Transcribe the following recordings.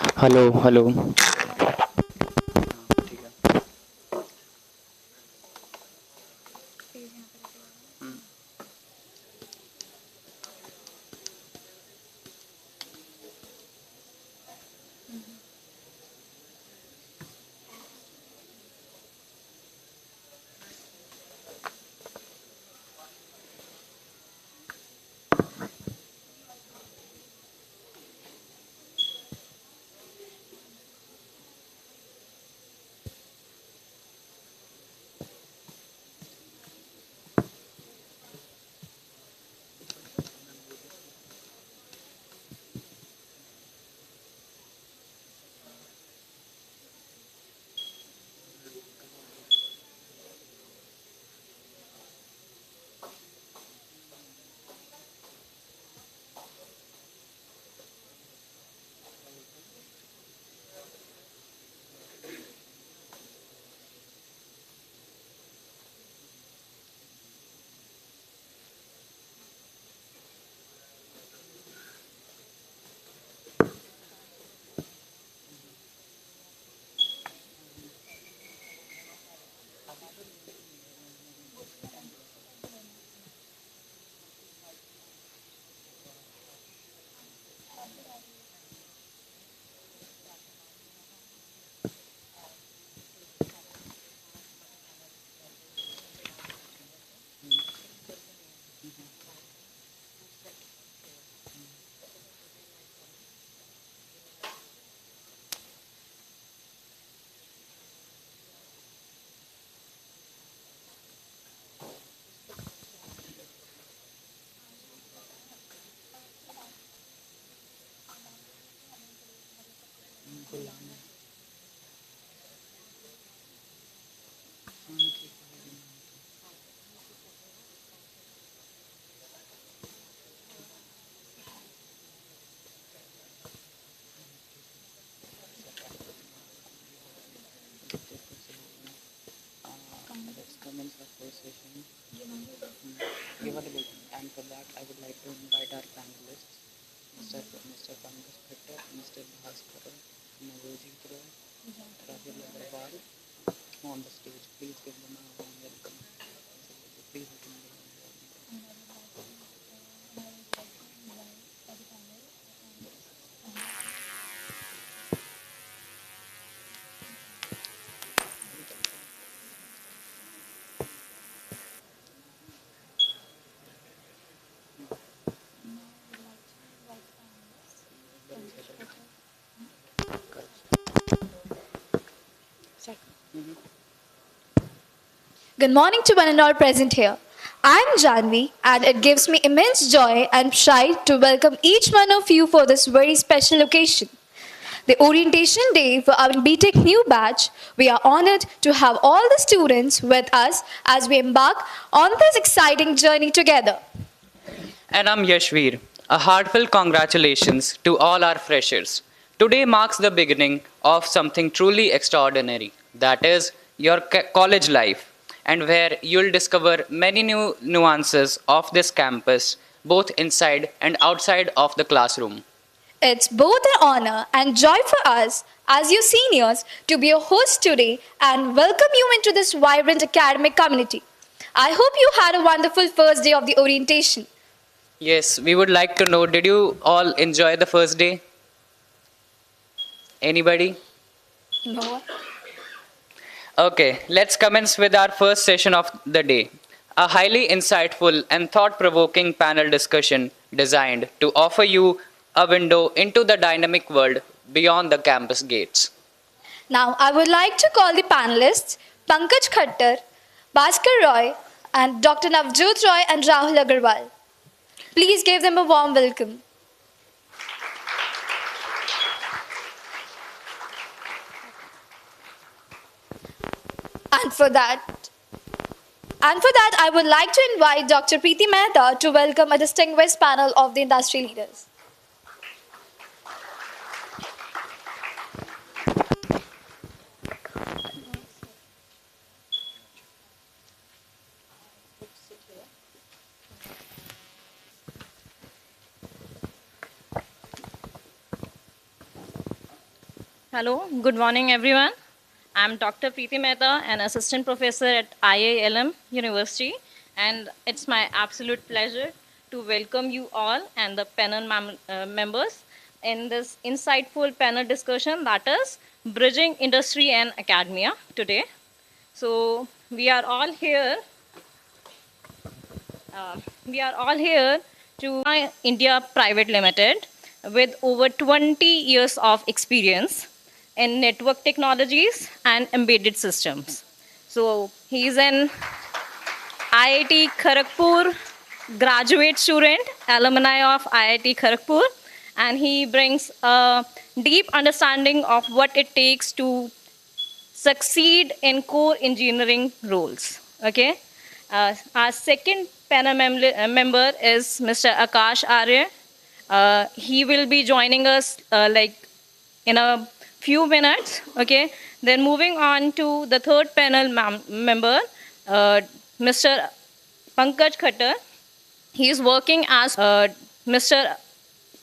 Hello hello. ठीक है। Let's commence our first session. ये वाले बोलते हैं. And for that, I would like to invite our panelists, Mr. Pankaj Khattar, Mr. Bhaskar, Navojit Roy, Rahul Agarwal on the stage. Please give them a warm welcome. Please welcome them. Good morning to one and all present here. I'm Janvi, and it gives me immense joy and pride to welcome each one of you for this very special occasion. The orientation day for our B.tech new batch, we are honored to have all the students with us as we embark on this exciting journey together. And I'm Yashveer. A heartfelt congratulations to all our freshers. Today marks the beginning of something truly extraordinary, that is, your college life, and where you'll discover many new nuances of this campus, both inside and outside of the classroom. It's both an honor and joy for us as your seniors to be your host today and welcome you into this vibrant academic community. I hope you had a wonderful first day of the orientation. Yes, we would like to know, did you all enjoy the first day? Anybody? No. Okay, let's commence with our first session of the day. A highly insightful and thought provoking panel discussion designed to offer you a window into the dynamic world beyond the campus gates. Now, I would like to call the panelists Pankaj Khattar, Bhaskar Roy, and Dr. Navjot Roy and Rahul Agarwal. Please give them a warm welcome. And for that, I would like to invite Dr. Preeti Mehta to welcome a distinguished panel of the industry leaders. Hello, good morning everyone. I'm Dr. Preeti Mehta, an assistant professor at IILM University, and it's my absolute pleasure to welcome you all and the panel members in this insightful panel discussion that is Bridging Industry and Academia today. So we are all here we are all here to India Private Limited with over 20 years of experience in network technologies and embedded systems. So he's an IIT Kharagpur graduate student, alumni of IIT Kharagpur, and he brings a deep understanding of what it takes to succeed in core engineering roles. Okay. Our second panel member is Mr. Akash Arya. He will be joining us like in a few minutes. Okay. Then moving on to the third panel member, uh, Mr. Pankaj Khattar. He is working as Mr.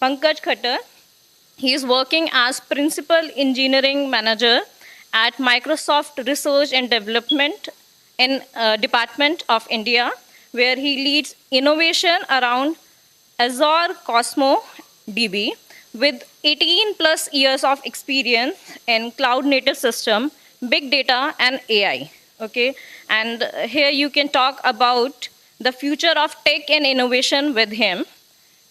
Pankaj Khattar. He is working as Principal Engineering Manager at Microsoft Research and Development in Department of India, where he leads innovation around Azure Cosmo DB with 18 plus years of experience in cloud native system, big data and AI. Okay, and here you can talk about the future of tech and innovation with him.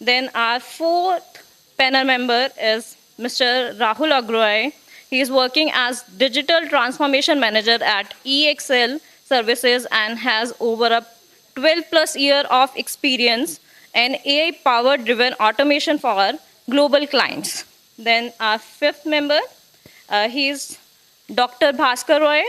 Then our fourth panel member is Mr. Rahul Agroy. He is working as Digital Transformation Manager at EXL Services and has over a 12 plus year of experience in AI powered driven automation for global clients. Then our fifth member, he is Dr. Bhaskar Roy.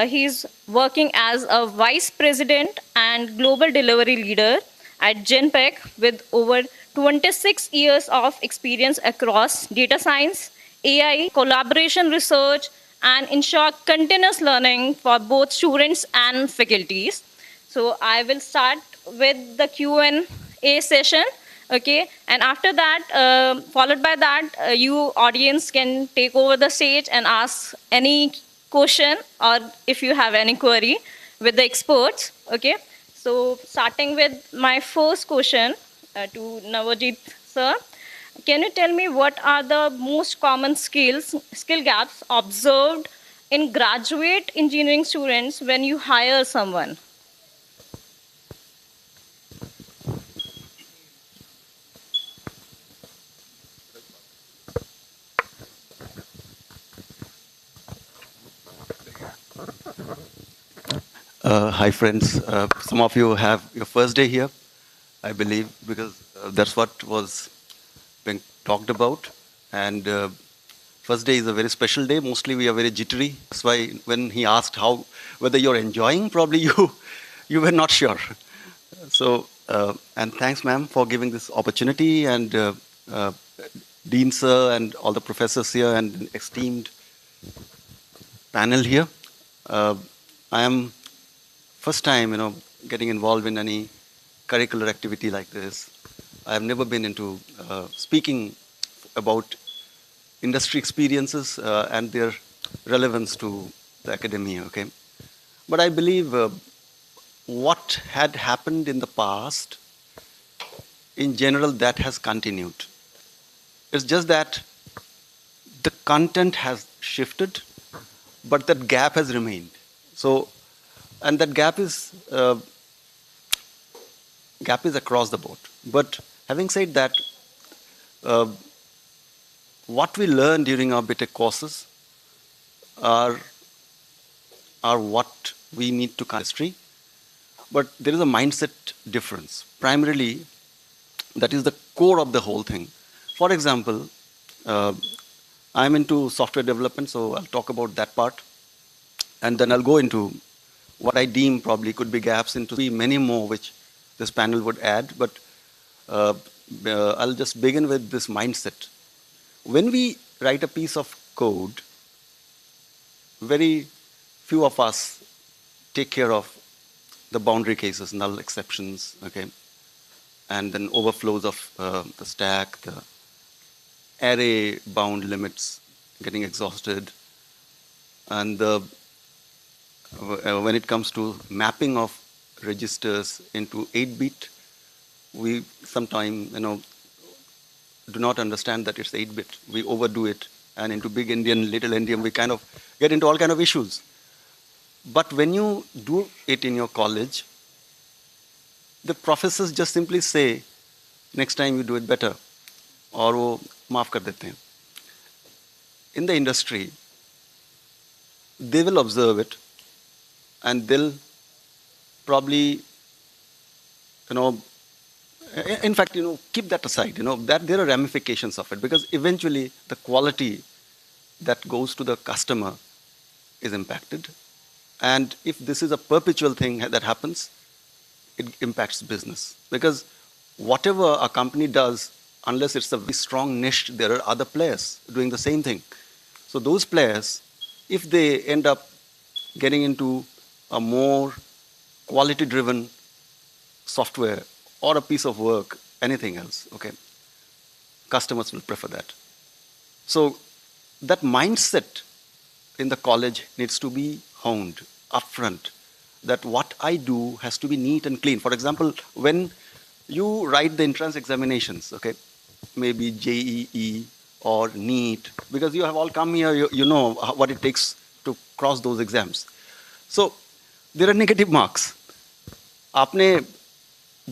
He's working as a vice president and global delivery leader at Genpact with over 26 years of experience across data science, AI, collaboration research, and ensure continuous learning for both students and faculties. So I will start with the Q&A session. Okay, and after that, followed by that, you audience can take over the stage and ask any question or if you have any query with the experts. Okay, so starting with my first question to Navajit sir, can you tell me what are the most common skill gaps observed in graduate engineering students when you hire someone? Hi, friends. Some of you have your first day here, I believe, because that's what was being talked about. And first day is a very special day. Mostly we are very jittery. That's why when he asked how whether you're enjoying, probably you were not sure. So and thanks, ma'am, for giving this opportunity, and Dean sir and all the professors here and an esteemed panel here. I am first time, getting involved in any curricular activity like this. I have never been into speaking about industry experiences and their relevance to the academia. Okay, but I believe what had happened in the past, in general, that has continued. It's just that the content has shifted, but that gap has remained. So, and that gap is across the board. But having said that, uh, what we learn during our B.tech courses are what we need to history. But there is a mindset difference. Primarily, that is the core of the whole thing. For example, I'm into software development, so I'll talk about that part. And then I'll go into what I deem probably could be gaps into be many more which this panel would add. But I'll just begin with this mindset. When we write a piece of code, very few of us take care of the boundary cases, null exceptions, okay, and then overflows of the stack, the array bound limits, getting exhausted. And when it comes to mapping of registers into 8-bit, we sometimes, do not understand that it's 8-bit. We overdo it, and into big Indian, little Indian, we kind of get into all kind of issues. But when you do it in your college, the professors just simply say, next time you do it better, or वो माफ कर देते हैं. In the industry, they will observe it, and they'll probably, in fact, keep that aside. That there are ramifications of it, because eventually the quality that goes to the customer is impacted. And if this is a perpetual thing that happens, it impacts business. Because whatever a company does, unless it's a very strong niche, there are other players doing the same thing. So those players, if they end up getting into a more quality-driven software or a piece of work, anything else, okay, customers will prefer that. So that mindset in the college needs to be honed upfront, that what I do has to be neat and clean. For example, when you write the entrance examinations, okay, maybe JEE or NEET, because you have all come here, you know what it takes to cross those exams. So there are negative marks. आपने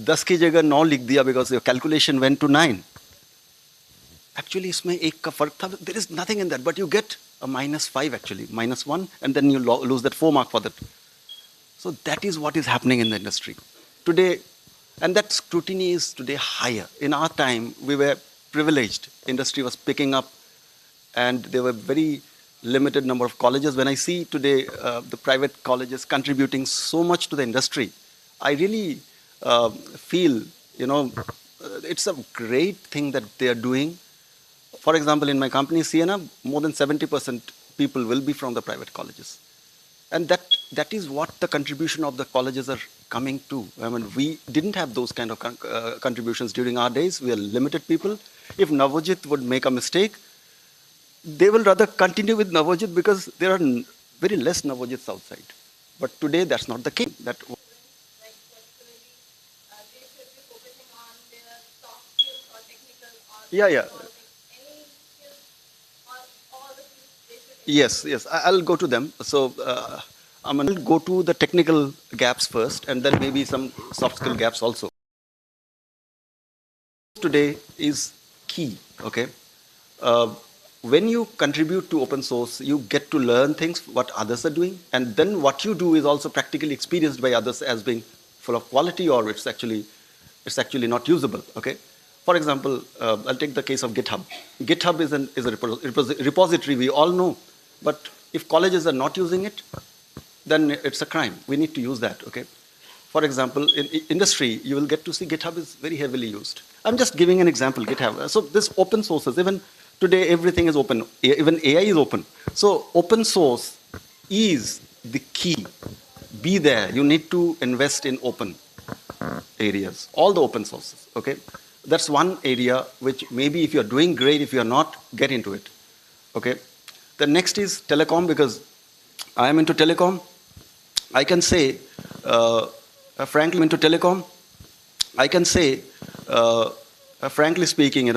10 की जगह 9 लिख दिया because your calculation went to 9. Actually, इसमें एक का फर्क था. There is nothing in that, but you get a -5 actually, -1, and then you lose that 4 mark for that. So that is what is happening in the industry today, and that scrutiny is today higher. In our time, we were privileged. Industry was picking up, and there were very limited number of colleges. When I see today the private colleges contributing so much to the industry, I really feel, it's a great thing that they are doing. For example, in my company, Sienna, more than 70% people will be from the private colleges. And that is what the contribution of the colleges are coming to. I mean, we didn't have those kind of contributions during our days. We are limited people. If Navojit would make a mistake, they will rather continue with Navojit because there are very less Navojits outside. But today, that's not the case. Yeah. Yes, I'll go to them. So I'm going to go to the technical gaps first, and then maybe some soft skill gaps also. Today is key, okay? When you contribute to open source, you get to learn things, what others are doing, and then what you do is also practically experienced by others as being full of quality, or it's actually not usable, okay? For example, I'll take the case of GitHub. GitHub is a repository we all know, but if colleges are not using it, then it's a crime. We need to use that, okay? For example, in industry, you will get to see GitHub is very heavily used. I'm just giving an example, GitHub. So this open sources, even today everything is open, even AI is open. So open source is the key. Be there, you need to invest in open areas, all the open sources, okay? That's one area which maybe if you're doing great, if you're not, get into it, okay? The next is telecom, because I am into telecom. I can say, frankly, into telecom, I can say, frankly speaking,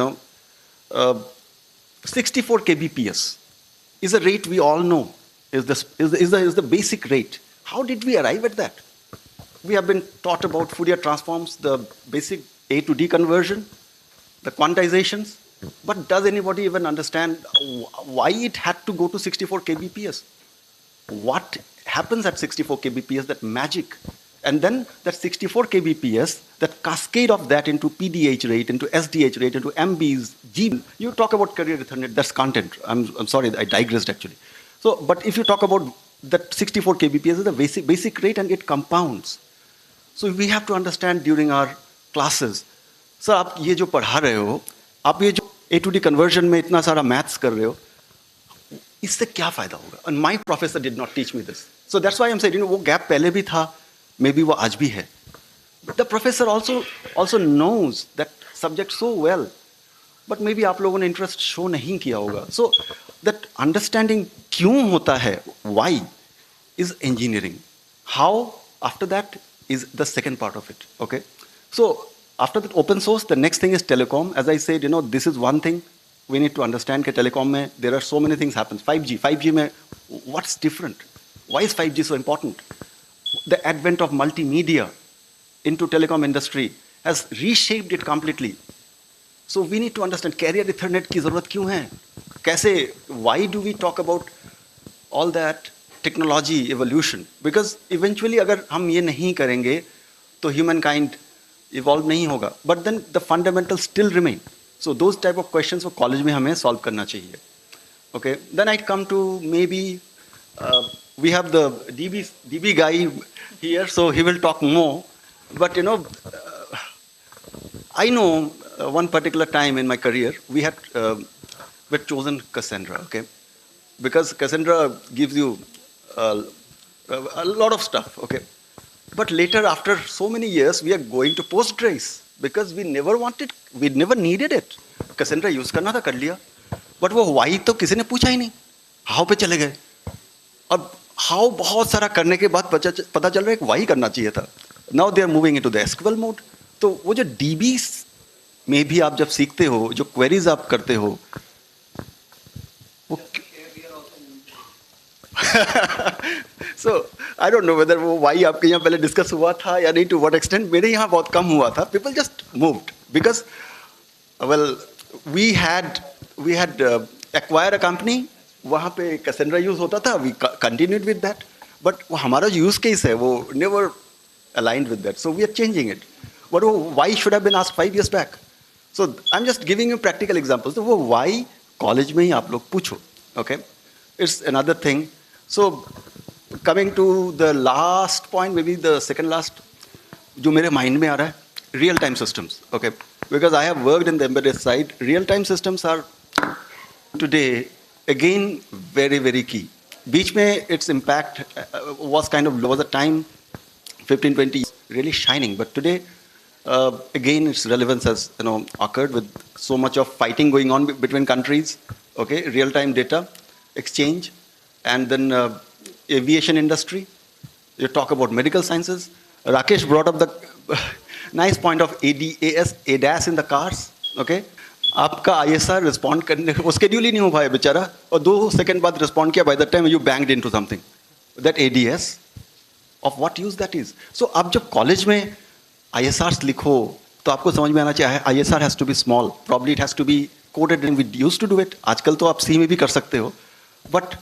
64 kbps is a rate we all know, is the basic rate. How did we arrive at that? We have been taught about Fourier transforms, the basic A to D conversion, the quantizations, but does anybody even understand why it had to go to 64 kbps? What happens at 64 kbps, that magic? And then that 64 kbps, that cascade of that into PDH rate, into SDH rate, into MBs, G. You talk about career Ethernet, that's content. I'm sorry, I digressed actually. So, but if you talk about that 64 kbps is the basic rate, and it compounds. So we have to understand during our classes, sir, आप ये जो पढ़ा रहे हो, आप ये जो A to D conversion में इतना सारा maths कर रहे हो, इससे क्या फायदा होगा? And my professor did not teach me this. So that's why I'm saying, वो gap पहले भी था, maybe वो आज भी है. But the professor also knows that subject so well, but maybe आप लोगों ने interest show नहीं किया होगा. So that understanding kyun hota hai, why, is engineering. How, after that, is the second part of it. Okay? So, after that open source, the next thing is telecom. As I said, this is one thing we need to understand that telecom mein, there are so many things happen. 5G mein, what's different? Why is 5G so important? The advent of multimedia into telecom industry has reshaped it completely. So we need to understand carrier Ethernet की ज़रूरत क्यों है? कैसे? Why do we talk about all that technology evolution? Because eventually अगर हम ये नहीं करेंगे तो humankind evolve नहीं होगा. But then the fundamentals still remain. So those type of questions वो college में हमें solve करना चाहिए. Okay. Then I come to maybe we have the DB guy here, so he will talk more. But I know one particular time in my career we had chosen Cassandra, okay, because Cassandra gives you a lot of stuff, okay. But later, after so many years, we are going to Postgres because we never needed it. Cassandra use करना था कर लिया, but वो why तो किसी ने पूछा ही नहीं. How पे चले गए. अब how बहुत सारा करने के बाद पता चल रहा है कि why करना चाहिए था. Now they are moving into the SQL mode. तो वो जो DBs में भी आप जब सीखते हो, जो queries आप करते हो, वो so I don't know whether वो why आपके यहाँ पहले discuss हुआ था या नहीं, to what extent. मेरे यहाँ बहुत कम हुआ था. People just moved because well we had acquired a company. वहाँ पे Cassandra use होता था. We continued with that. But वो हमारा जो use case है वो never aligned with that. So we are changing it. But why should have been asked 5 years back? So I'm just giving you practical examples. So why college में ही आप लोग पूछो. Okay, it's another thing. So coming to the last point, maybe the second last, जो मेरे mind में आ रहा है, real time systems. Okay, because I have worked in the embedded side. Real time systems are today again very very key. बीच में its impact was kind of was a time 15-20 years really shining, but today again its relevance has occurred with so much of fighting going on between countries. Okay, real time data exchange, and then aviation industry. You talk about medical sciences. Rakesh brought up the nice point of ADAS in the cars. Okay, आपका ISR respond करने वो schedule ही नहीं हो पाया बेचारा, और 2 second बाद respond किया. By the time you banged into something, that ADS, of what use that is. So आप जब college में ISRs लिखो तो आपको समझ में आना चाहिए ISR has to be small. Probably it has to be coded, and we used to do it. आजकल तो आप C में भी कर सकते हो. But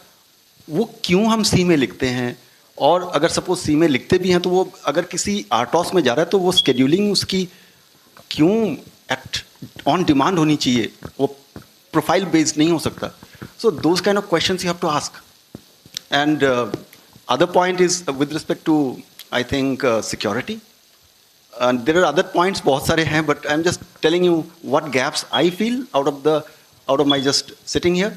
वो क्यों हम C में लिखते हैं, और अगर सपोज C में लिखते भी हैं तो वो अगर किसी आर्टॉस में जा रहा है तो वो स्केड्यूलिंग उसकी क्यों एट ऑन डिमांड होनी चाहिए, वो प्रोफाइल बेस्ड नहीं हो सकता. So those kind of questions you have to ask. And other point is with respect to I think security. And there are other points, बहुत सारे हैं, but I'm just telling you what gaps I feel out of my just sitting here.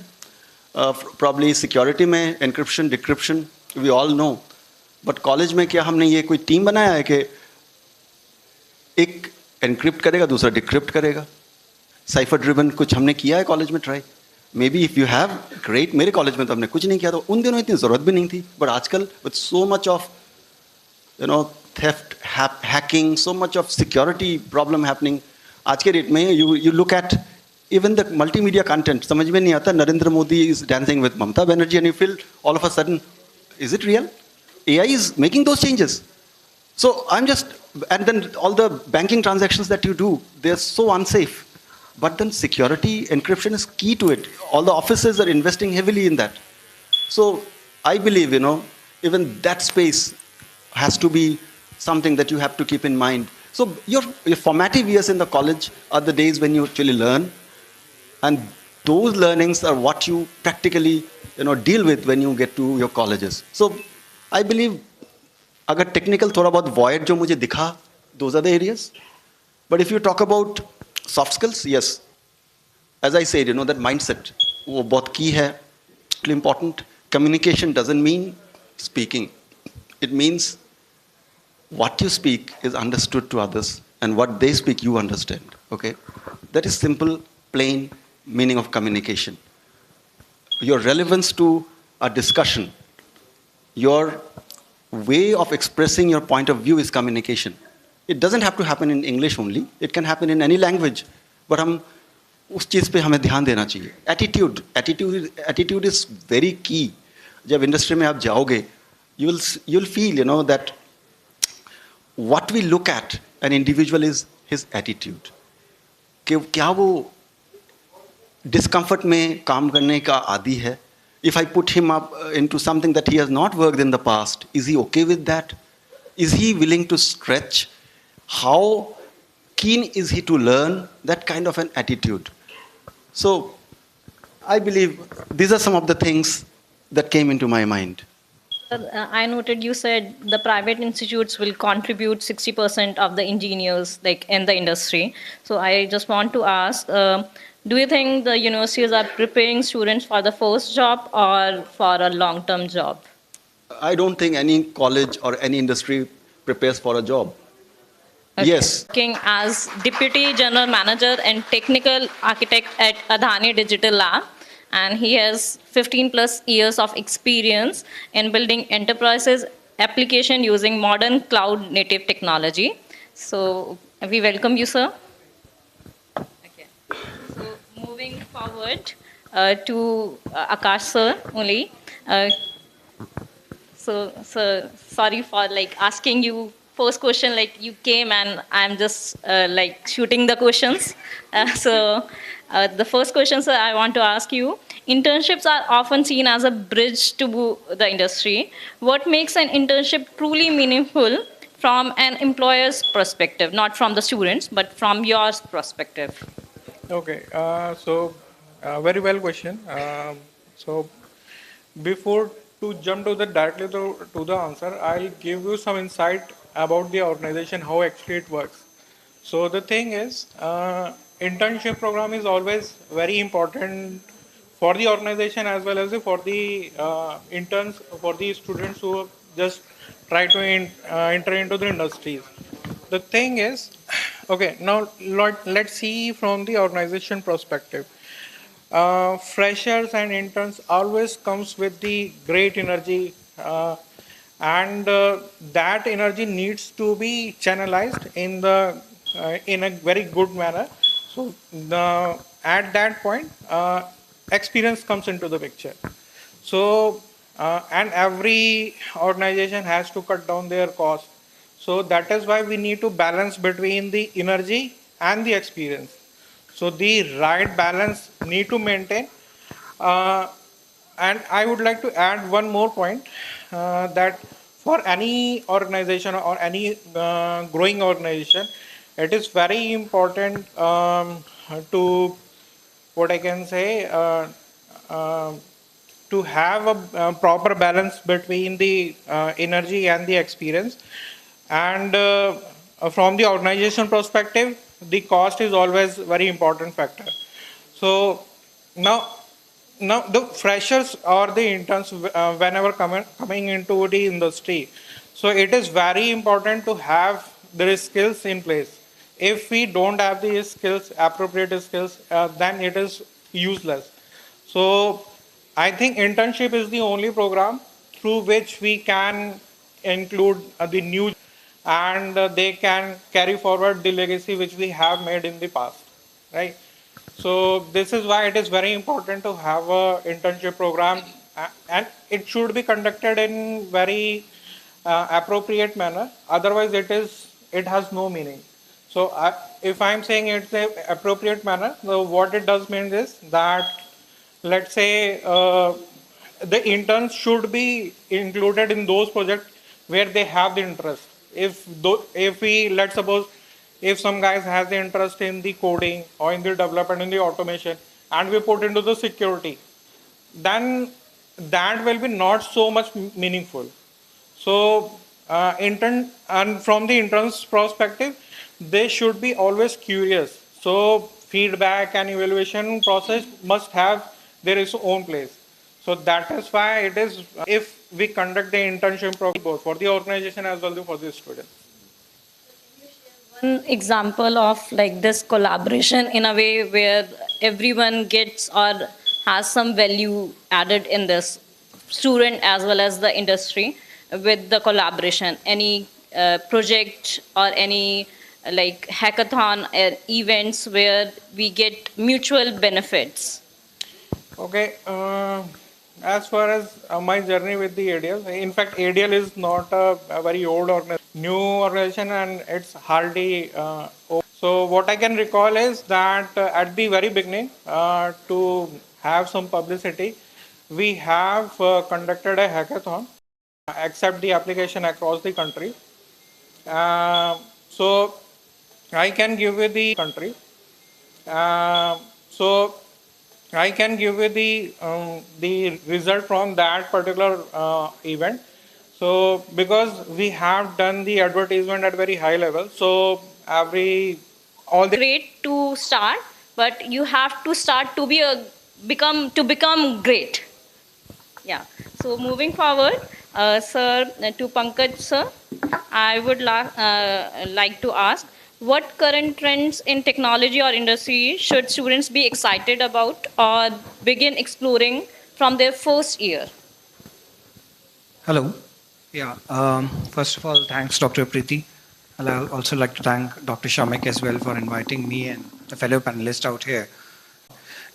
Probably security में encryption, decryption, we all know. But college में क्या हमने ये कोई team बनाया है कि एक encrypt करेगा, दूसरा decrypt करेगा? Cipher driven कुछ हमने किया है college में try? Maybe if you have, great. मेरे college में तो हमने कुछ नहीं किया, तो उन दिनों इतनी ज़रूरत भी नहीं थी. But आजकल with so much of theft, hacking, so much of security problem happening. आज के डेट में you look at even the multimedia content, समझ में नहीं आता. Narendra Modi is dancing with Mamata Banerjee, and you feel all of a sudden, is it real? AI is making those changes. So I'm just, and then all the banking transactions that you do, they're so unsafe. But then security, encryption is key to it. All the offices are investing heavily in that. So I believe, even that space has to be something that you have to keep in mind. So your formative years in the college are the days when you actually learn, and those learnings are what you practically deal with when you get to your colleges. So I believe अगर technical थोड़ा बहुत void जो मुझे दिखा, those are the areas. But if you talk about soft skills, yes, as I said, that mindset वो बहुत key है, important. Communication doesn't mean speaking. It means what you speak is understood to others, and what they speak you understand. Okay, that is simple, plain meaning of communication. your relevance to a discussion, your way of expressing your point of view is communication. It doesn't have to happen in English only. It can happen in any language. But हम उस चीज़ पे हमें ध्यान देना चाहिए. Attitude is very key. जब industry में आप जाओगे, you'll feel, you know, that what we look at an individual is his attitude. कि क्या वो discomfort में काम करने का आदी है? If I put him up into something that he has not worked in the past, is he okay with that? Is he willing to stretch? How keen is he to learn? That kind of an attitude. So I believe these are some of the things that came into my mind. I noted you said the private institutes will contribute 60% of the engineers like in the industry. So I just want to ask, do you think the universities are preparing students for the first job or for a long-term job? I don't think any college or any industry prepares for a job. Okay. Yes. Working as Deputy General Manager and Technical Architect at Adani Digital Lab, and he has 15 plus years of experience in building enterprises application using modern cloud native technology. So we welcome you, sir. Okay. So moving forward to Akash sir only. So sorry for like asking you first question, like you came and I'm just like shooting the questions. The first question, sir, I want to ask you, internships are often seen as a bridge to the industry. What makes an internship truly meaningful from an employer's perspective, not from the students, but from your perspective? Okay, very well question. So before to jump to the directly to the answer, I'll give you some insight about the organization, how actually it works. So the thing is, internship program is always very important for the organization as well as for the interns, for the students who just try to enter into the industries. The thing is, okay, now let's see from the organization perspective. Freshers and interns always comes with the great energy, and that energy needs to be channelized in a very good manner. So at that point, experience comes into the picture. So and every organization has to cut down their cost. So that is why we need to balance between the energy and the experience. So the right balance need to maintain. And I would like to add one more point, that for any organization or any growing organization, it is very important to, what I can say, to have a proper balance between the energy and the experience. And from the organization perspective, the cost is always very important factor. So now the freshers or the interns, whenever coming into the industry, so it is very important to have their skills in place. If we don't have the skills, appropriate skills, then it is useless. So I think internship is the only program through which we can include the new, and they can carry forward the legacy which we have made in the past, right? So this is why it is very important to have a internship program, and it should be conducted in very appropriate manner. Otherwise, it has no meaning. So if I'm saying it's an appropriate manner, so what it does mean is that, let's say, the interns should be included in those projects where they have the interest. If we, let's suppose, if some guys has the interest in the coding or in the development, in the automation, and we put into the security, then that will be not so much meaningful. So and from the interns perspective, they should be always curious. So feedback and evaluation process must have their own place. So that is why it is, if we conduct the internship program both for the organization as well as for the students. One example of like this collaboration in a way where everyone gets or has some value added in this, student as well as the industry, with the collaboration? Any project or any like hackathon events where we get mutual benefits? Okay. As far as my journey with the ADL, in fact, ADL is not a very old organization, new organization, and it's hardly. So what I can recall is that at the very beginning, to have some publicity, we have conducted a hackathon, accept the application across the country. So I can give you the country. So I can give you the result from that particular event. So because we have done the advertisement at very high level, so all the Great to start, but you have to start to become great. Yeah. So moving forward, sir, to Pankaj sir, I would like to ask, what current trends in technology or industry should students be excited about or begin exploring from their first year? Hello. Yeah. First of all, thanks, Dr. Preeti. And I'll also like to thank Dr. Shamik as well for inviting me and the fellow panelists out here.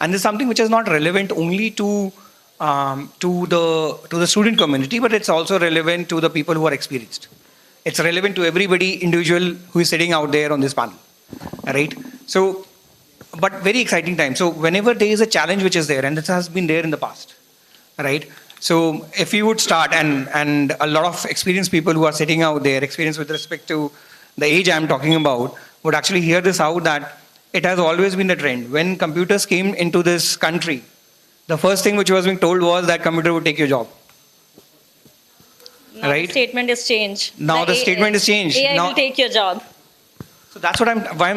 And this is something which is not relevant only to the student community, but it's also relevant to the people who are experienced. It's relevant to everybody individual who is sitting out there on this panel, right? So, but very exciting time. So whenever there is a challenge which is there, and this has been there in the past, right? So if you would start, and a lot of experienced people who are sitting out there, experienced with respect to the age I'm talking about, would actually hear this out, that it has always been the trend. When computers came into this country, the first thing which was being told was that computer would take your job. Now Right? the statement is changed. Now the statement is changed. AI Now- will take your job. So that's what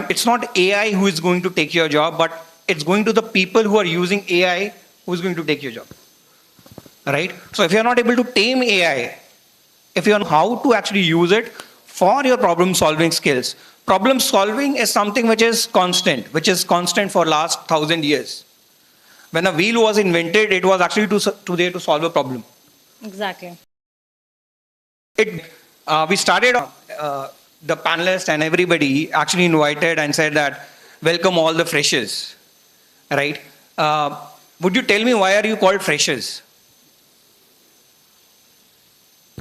it's not AI who is going to take your job, but it's going to the people who are using AI who is going to take your job. Right? So if you're not able to tame AI, if you know how to actually use it for your problem solving skills, problem solving is something which is constant for last 1,000 years. When a wheel was invented, it was actually there to solve a problem. Exactly. We started, the panelists and everybody actually invited and said that, welcome all the freshers, right? Would you tell me why are you called freshers?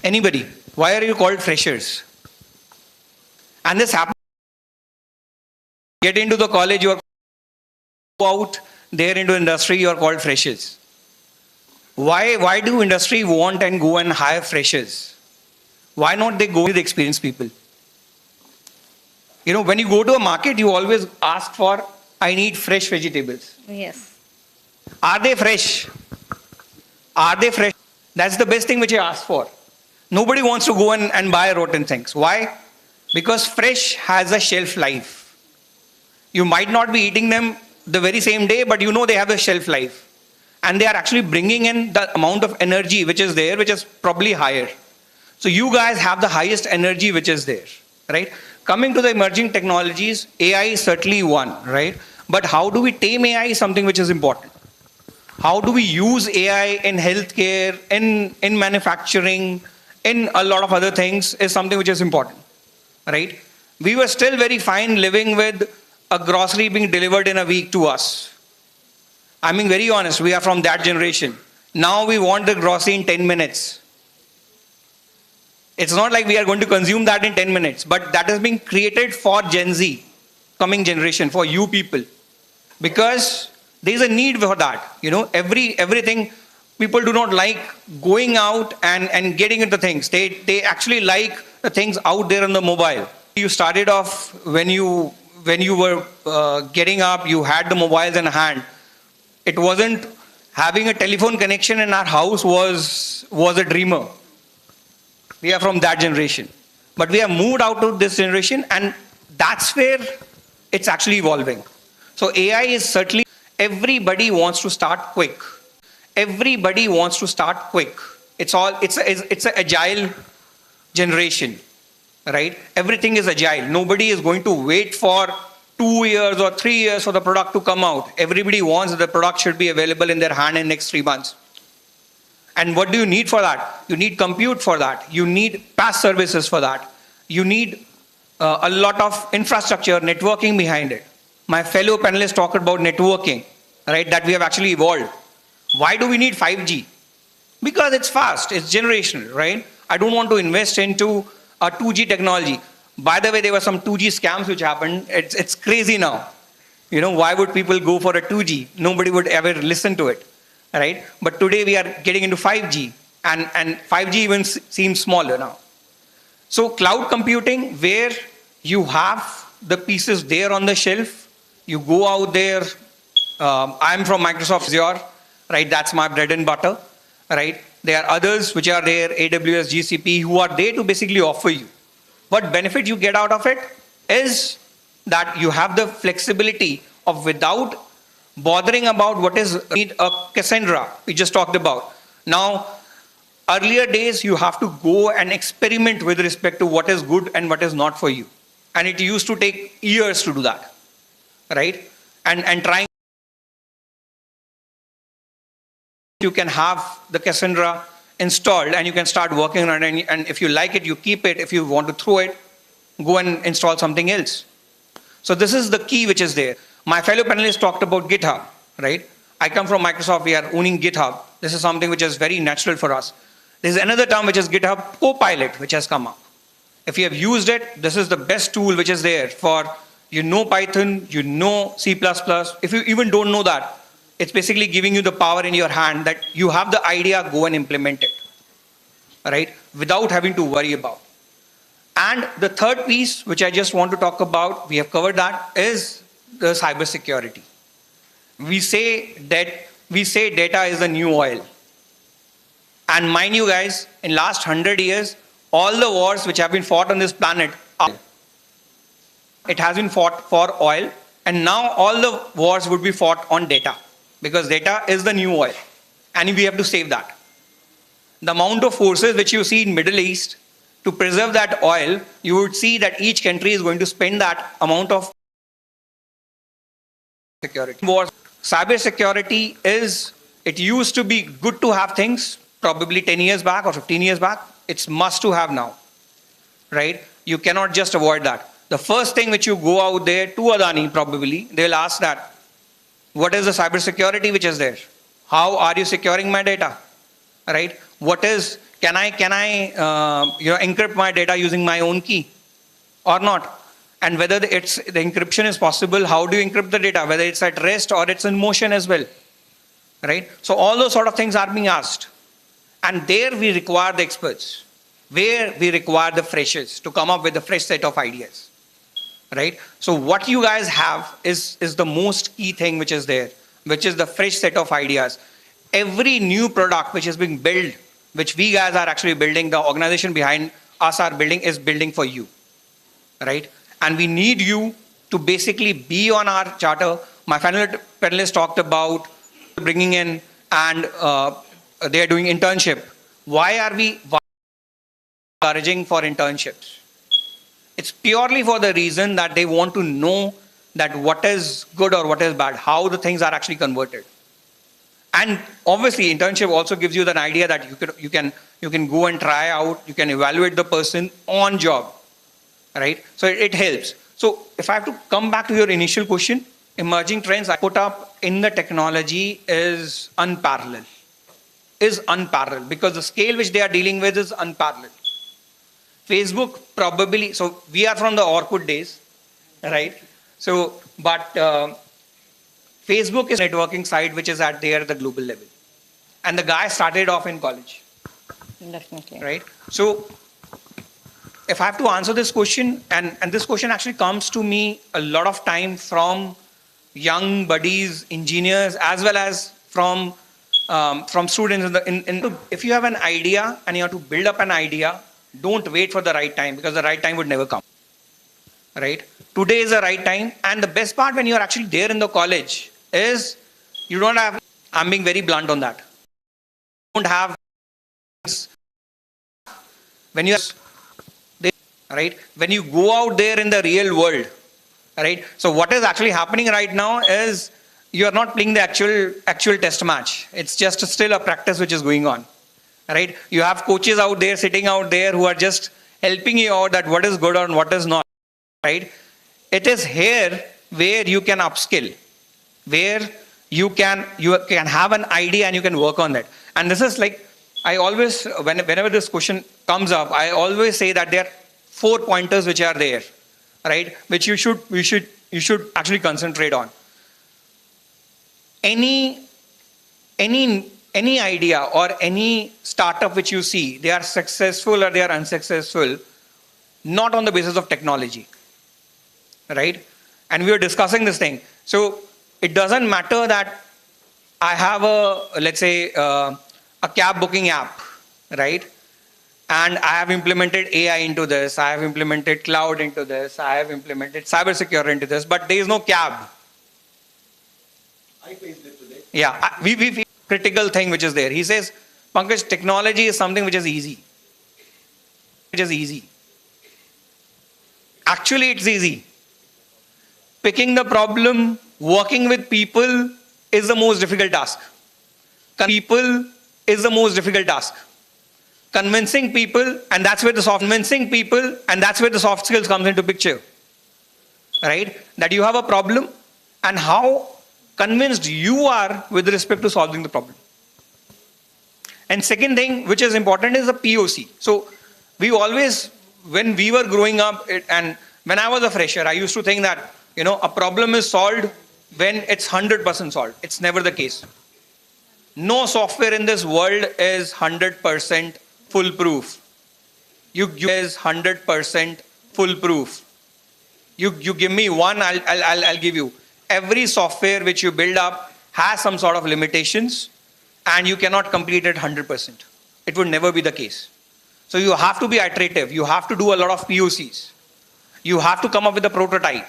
Anybody? Why are you called freshers? And this happens. Get into the college, you are out there into industry, you are called freshers. Why do industry want and go and hire freshers? Why not they go with experienced people? You know, when you go to a market, you always ask for, I need fresh vegetables. Yes. Are they fresh? Are they fresh? That's the best thing which you ask for. Nobody wants to go and buy rotten things. Why? Because fresh has a shelf life. You might not be eating them the very same day, but you know they have a shelf life. And they are actually bringing in the amount of energy which is there, which is probably higher. So you guys have the highest energy which is there, right? Coming to the emerging technologies, AI is certainly one, right? But how do we tame AI is something which is important. How do we use AI in healthcare, in manufacturing, in a lot of other things is something which is important, right? We were still very fine living with a grocery being delivered in a week to us. I'm being very honest, we are from that generation. Now we want the grocery in 10 minutes. It's not like we are going to consume that in 10 minutes, but that is being created for Gen Z, coming generation, for you people. Because there is a need for that. You know, everything, people do not like going out and getting into things. They actually like the things out there on the mobile. You started off when you were getting up, you had the mobiles in hand. It wasn't having a telephone connection in our house was a dreamer. We are from that generation. But we have moved out to this generation, and that's where it's actually evolving. So AI is certainly, everybody wants to start quick. Everybody wants to start quick. It's an agile generation, right? Everything is agile. Nobody is going to wait for 2 years or 3 years for the product to come out. Everybody wants that the product should be available in their hand in next 3 months. And what do you need for that? You need compute for that. You need PaaS services for that. You need a lot of infrastructure, networking behind it. My fellow panelists talked about networking, right, that we have actually evolved. Why do we need 5G? Because it's fast, it's generational, right? I don't want to invest into a 2G technology. By the way, there were some 2G scams which happened. It's crazy now. You know, why would people go for a 2G? Nobody would ever listen to it, right? But today we are getting into 5G, and 5G even seems smaller now. So cloud computing, where you have the pieces there on the shelf, you go out there. I'm from Microsoft Azure, right? That's my bread and butter, right? There are others which are there, AWS, GCP, who are there to basically offer you. What benefit you get out of it is that you have the flexibility of, without bothering about what is need a Cassandra we just talked about. Now, earlier days you have to go and experiment with respect to what is good and what is not for you. And it used to take years to do that, right? And trying, you can have the Cassandra installed and you can start working on it, and if you like it, you keep it. If you want to throw it, go and install something else. So this is the key which is there. My fellow panelists talked about GitHub, right? I come from Microsoft, we are owning GitHub. This is something which is very natural for us. There's another term which is GitHub Copilot, which has come up. If you have used it, this is the best tool which is there for, you know, Python, you know, C++. If you even don't know that, it's basically giving you the power in your hand that you have the idea, go and implement it, right? Without having to worry about. And the third piece, which I just want to talk about, we have covered that, is the cybersecurity. We say data is the new oil. And mind you guys, in last 100 years, all the wars which have been fought on this planet, it has been fought for oil, and now all the wars would be fought on data, because data is the new oil, and we have to save that. The amount of forces which you see in Middle East to preserve that oil, you would see that each country is going to spend that amount of security. Cyber security is, it used to be good to have things probably 10 years back or 15 years back. It's must to have now, right? You cannot just avoid that. The first thing which you go out there to Adani, probably, they'll ask that, what is the cyber security which is there? How are you securing my data, right? What is, can I encrypt my data using my own key or not? And whether the encryption is possible, how do you encrypt the data? Whether it's at rest or it's in motion as well, right? So all those sort of things are being asked. And there we require the experts, where we require the freshers to come up with a fresh set of ideas, right? So what you guys have is the most key thing which is there, which is the fresh set of ideas. Every new product which is being built, which we guys are actually building, the organization behind us are building, is building for you, right? And we need you to basically be on our charter. My panelists talked about bringing in, and they are doing internship. Why are we encouraging for internships? It's purely for the reason that they want to know that what is good or what is bad, how the things are actually converted. And obviously internship also gives you that idea that you can go and try out, you can evaluate the person on job, right? So it helps. So if I have to come back to your initial question, emerging trends I put up in the technology is unparalleled. Because the scale which they are dealing with is unparalleled. Facebook probably, so we are from the Orkut days, right? So, but Facebook is a networking site which is at the global level. And the guy started off in college. Definitely. Right? So, if I have to answer this question, and this question actually comes to me a lot of time from young buddies, engineers, as well as from students. If you have an idea and you have to build up an idea, don't wait for the right time, because the right time would never come. Right? Today is the right time, and the best part when you are actually there in the college is you don't have, I'm being very blunt on that. You don't have, when you, right? When you go out there in the real world, right? So what is actually happening right now is you are not playing the actual test match. It's just still a practice which is going on, right? You have coaches out there sitting out there who are just helping you out that what is good and what is not, right? It is here where you can upskill, where you can have an idea and you can work on that. And this is like, I always, whenever this question comes up, I always say that there are 4 pointers which are there, right? Which you should actually concentrate on. Any idea or any startup which you see, they are successful or they are unsuccessful, not on the basis of technology, right? And we were discussing this thing. So it doesn't matter that I have let's say, a cab booking app, right? And I have implemented AI into this, I have implemented cloud into this, I have implemented cybersecurity into this, but there is no cab. I faced it today. Yeah, we critical thing which is there. He says, Pankaj, technology is something which is easy. Which is easy. Actually, it's easy. Picking the problem, working with people is the most difficult task. People is the most difficult task. Convincing people, and that's where the soft skills comes into picture. Right? That you have a problem and how convinced you are with respect to solving the problem. And second thing which is important is the POC. So we always, when we were growing up and when I was a fresher, I used to think that, a problem is solved when it's 100% solved. It's never the case. No software in this world is 100% foolproof. You is 100% foolproof. You give me one, I'll give you. Every software which you build up has some sort of limitations and you cannot complete it 100%. It would never be the case. So you have to be iterative. You have to do a lot of POCs. You have to come up with a prototype.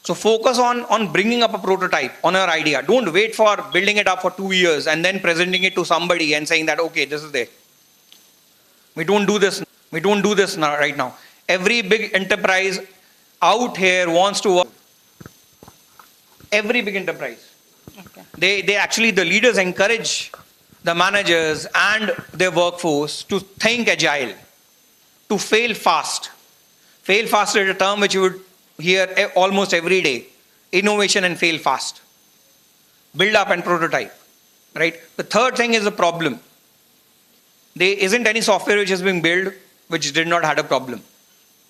So focus on bringing up a prototype on your idea. Don't wait for building it up for 2 years and then presenting it to somebody and saying that, okay, this is there. We don't do this. We don't do this now, right now. Every big enterprise out here wants to work. Every big enterprise. Okay. They actually, the leaders encourage the managers and their workforce to think agile, to fail fast. Fail fast is a term which you would hear almost every day. Innovation and fail fast. Build up and prototype. Right? The third thing is the problem. There isn't any software which is being built which did not have a problem.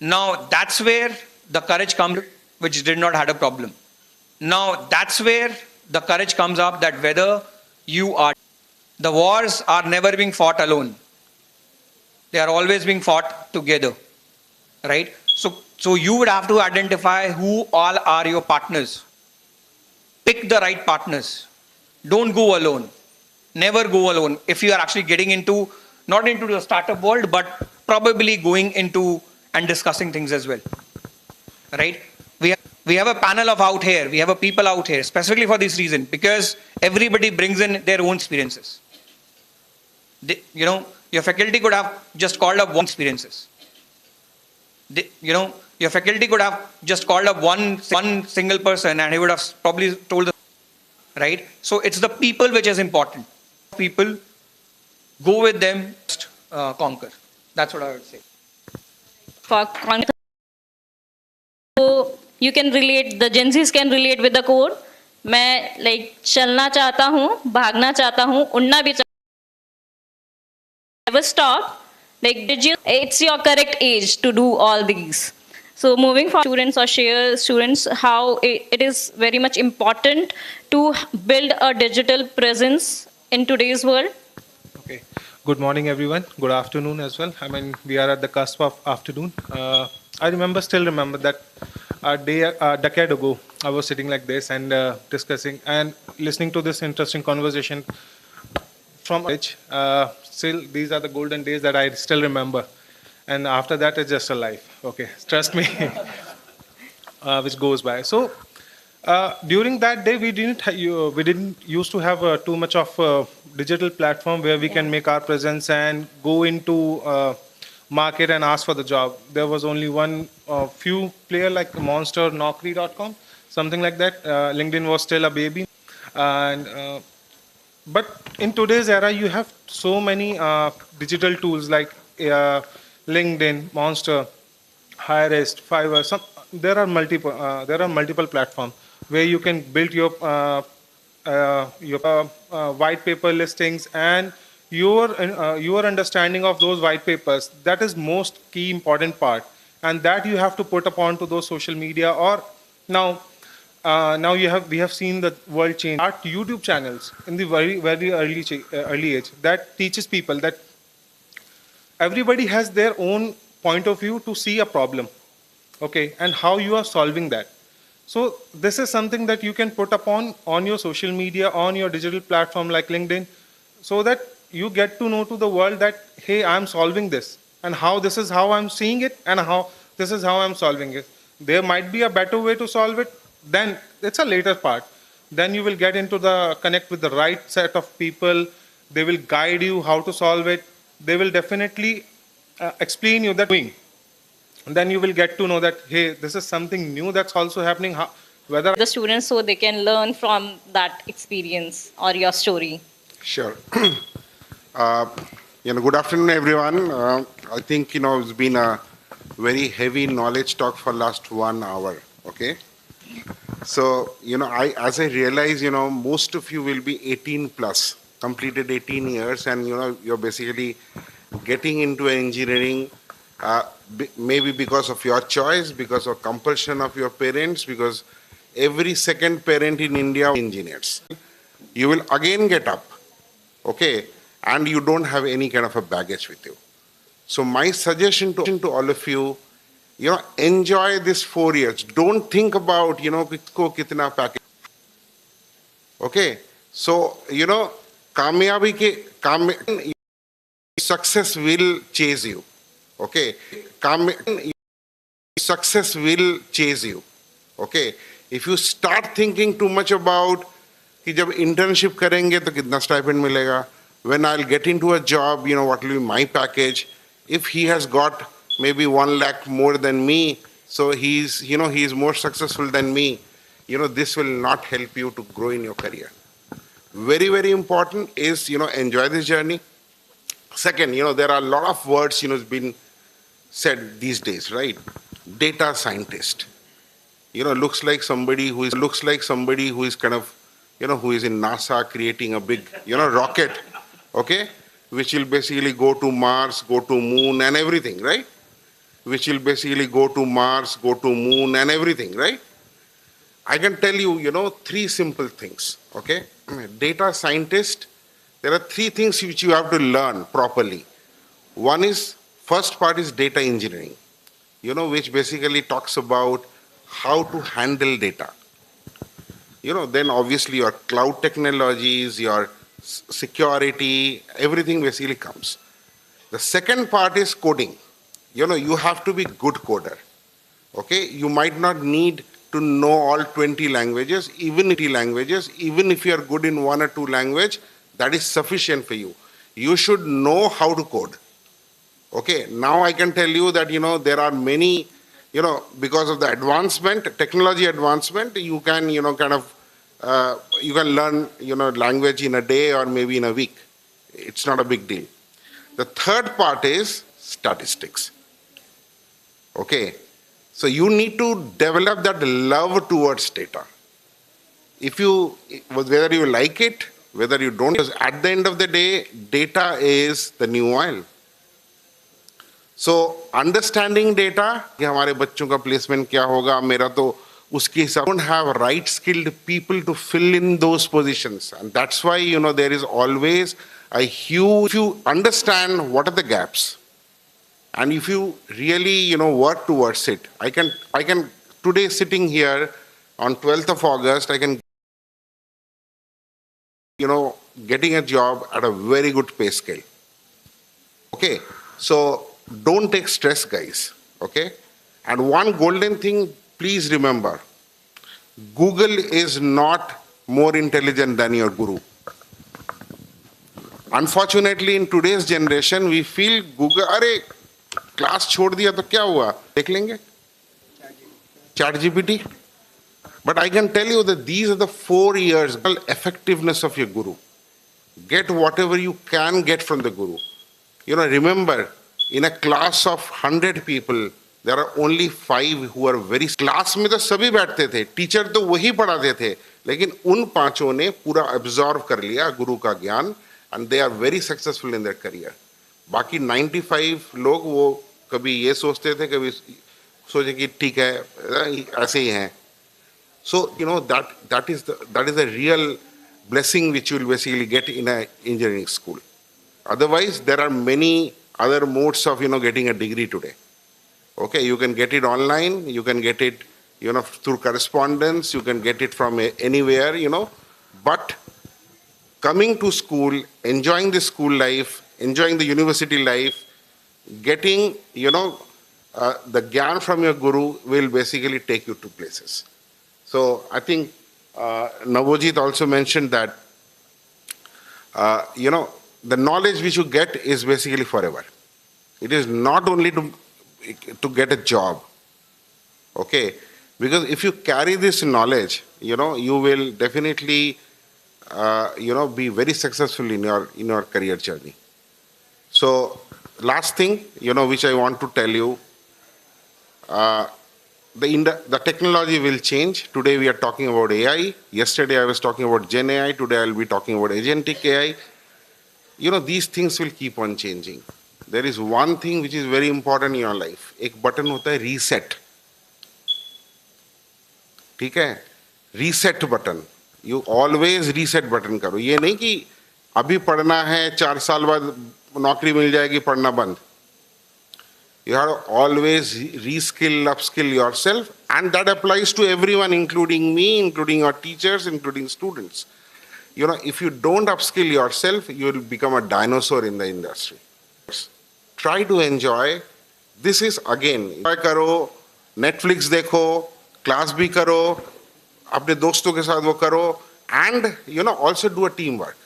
Now that's where the courage comes, which did not have a problem. Now that's where the courage comes up that whether you are, the wars are never being fought alone. They are always being fought together, right? So you would have to identify who all are your partners. Pick the right partners. Don't go alone. Never go alone. If you are actually getting into, not into the startup world, but probably going into and discussing things as well, right? We have a panel of out here. We have a people out here specifically for this reason, because everybody brings in their own experiences. Your faculty could have just called up one experiences. Your faculty could have just called up one single person and he would have probably told them, right? So it's the people which is important. People, go with them, just conquer. That's what I would say. For so you can relate, the Gen Zs can relate with the code. मैं चलना चाहता हूँ, भागना चाहता हूँ, उड़ना भी चाहता हूँ. Never stop. It's your correct age to do all these. So moving for students or share students how it is very much important to build a digital presence in today's world. Okay. Good morning, everyone. Good afternoon as well. I mean, we are at the cusp of afternoon. I still remember that a decade ago, I was sitting like this and discussing and listening to this interesting conversation from which still these are the golden days that I still remember. And after that, it's just a life. Okay, trust me, which goes by. So during that day, we didn't used to have too much of digital platform where we can make our presence and go into market and ask for the job. There was only one few player like Monster, Naukri.com, something like that. LinkedIn was still a baby, and but in today's era, you have so many digital tools like LinkedIn, Monster, Hirest, Fiverr. There are multiple platforms where you can build your white paper listings and your understanding of those white papers. That is most key important part, and that you have to put upon to those social media. Or now now we have seen the world change. Start YouTube channels in the very early age that teaches people that everybody has their own point of view to see a problem, okay, and how you are solving that. So this is something that you can put upon on your social media, on your digital platform like LinkedIn, so that you get to know to the world that, hey, I'm solving this, and how this is how I'm seeing it, and how this is how I'm solving it. There might be a better way to solve it, then it's a later part. Then you will get into the connect with the right set of people. They will guide you how to solve it. They will definitely explain you that doing. And then you will get to know that, hey, this is something new that's also happening. Whether The students, so they can learn from that experience or your story. Sure. Uh, good afternoon, everyone. I think, it's been a very heavy knowledge talk for last 1 hour, okay? So, as I realize, most of you will be 18 plus, completed 18 years, and, you're basically getting into engineering, maybe because of your choice, because of compulsion of your parents, because every second parent in India are engineers. You will again get up, okay, and you don't have any kind of a baggage with you. So my suggestion to all of you, enjoy this 4 years. Don't think about, kisko kitna package. Okay, so, success will chase you. Okay, success will chase you. Okay, if you start thinking too much about कि जब internship करेंगे तो कितना stipend मिलेगा, when I'll get into a job, what will be my package? If he has got maybe 1 lakh more than me, so he's more successful than me, this will not help you to grow in your career. Very, very important is, enjoy this journey. Second, there are a lot of words, been said these days, right? Data scientist. Looks like somebody who is kind of, who is in NASA creating a big, rocket, okay? Which will basically go to Mars, go to moon and everything, right? Which will basically go to Mars, go to moon and everything, right? I can tell you, 3 simple things, okay? Data scientist, there are 3 things which you have to learn properly. One is, first part is data engineering, which basically talks about how to handle data. Then obviously your cloud technologies, your security, everything basically comes. The second part is coding. You have to be good coder. Okay, you might not need to know all 20 languages, even if you are good in 1 or 2 language, that is sufficient for you. You should know how to code. Okay, now I can tell you that, there are many, because of the advancement, technology advancement, you can, you can learn, language in a day or maybe in a week. It's not a big deal. The third part is statistics. Okay, so you need to develop that love towards data. Whether you like it, whether you don't, because at the end of the day, data is the new oil. So understanding data, कि हमारे बच्चों का placement क्या होगा, मेरा तो उसके हिसाब don't have right skilled people to fill in those positions, and that's why there is always a huge. If you understand what are the gaps, and if you really work towards it, I can today sitting here on 12th of August, I can getting a job at a very good pay scale. Okay, so don't take stress, guys. Okay, and one golden thing, please remember, Google is not more intelligent than your guru. Unfortunately, in today's generation, we feel Google, class छोड़ दिया तो क्या हुआ, देख लेंगे chat GPT. But I can tell you that these are the 4 years effectiveness of your guru. Get whatever you can get from the guru. Remember, in a class of 100 people, there are only 5 who are very. Class में तो सभी बैठते थे, teacher तो वही पढ़ाते थे, लेकिन उन 5 ने पूरा एब्जॉर्व कर लिया गुरु का ज्ञान, and they are very successful in their career. बाकी 95 लोग वो कभी ये सोचते थे, कभी सोचे कि ठीक है ऐसे ही हैं. So that is a real blessing which you will basically get in an engineering school. Otherwise, there are many other modes of getting a degree today. Okay, you can get it online, you can get it through correspondence, you can get it from anywhere, but coming to school, enjoying the school life, enjoying the university life, getting the gyan from your guru will basically take you to places. So I think Navojit also mentioned that the knowledge which you get is basically forever. It is not only to get a job, okay? Because if you carry this knowledge, you will definitely be very successful in your career journey. So last thing which I want to tell you, the technology will change. Today we are talking about AI. Yesterday I was talking about Gen AI. Today I will be talking about agentic AI. These things will keep on changing. There is one thing which is very important in your life. एक button होता है reset. ठीक है? Reset button. You always reset button करो. ये नहीं कि अभी पढ़ना है 4 साल बाद नौकरी मिल जाएगी पढ़ना बंद. You have to always reskill, upskill yourself, and that applies to everyone, including me, including your teachers, including students. If you don't upskill yourself, you will become a dinosaur in the industry. Try to enjoy. This is again, enjoy करो, Netflix देखो, class भी करो, अपने दोस्तों के साथ वो करो, and also do a teamwork.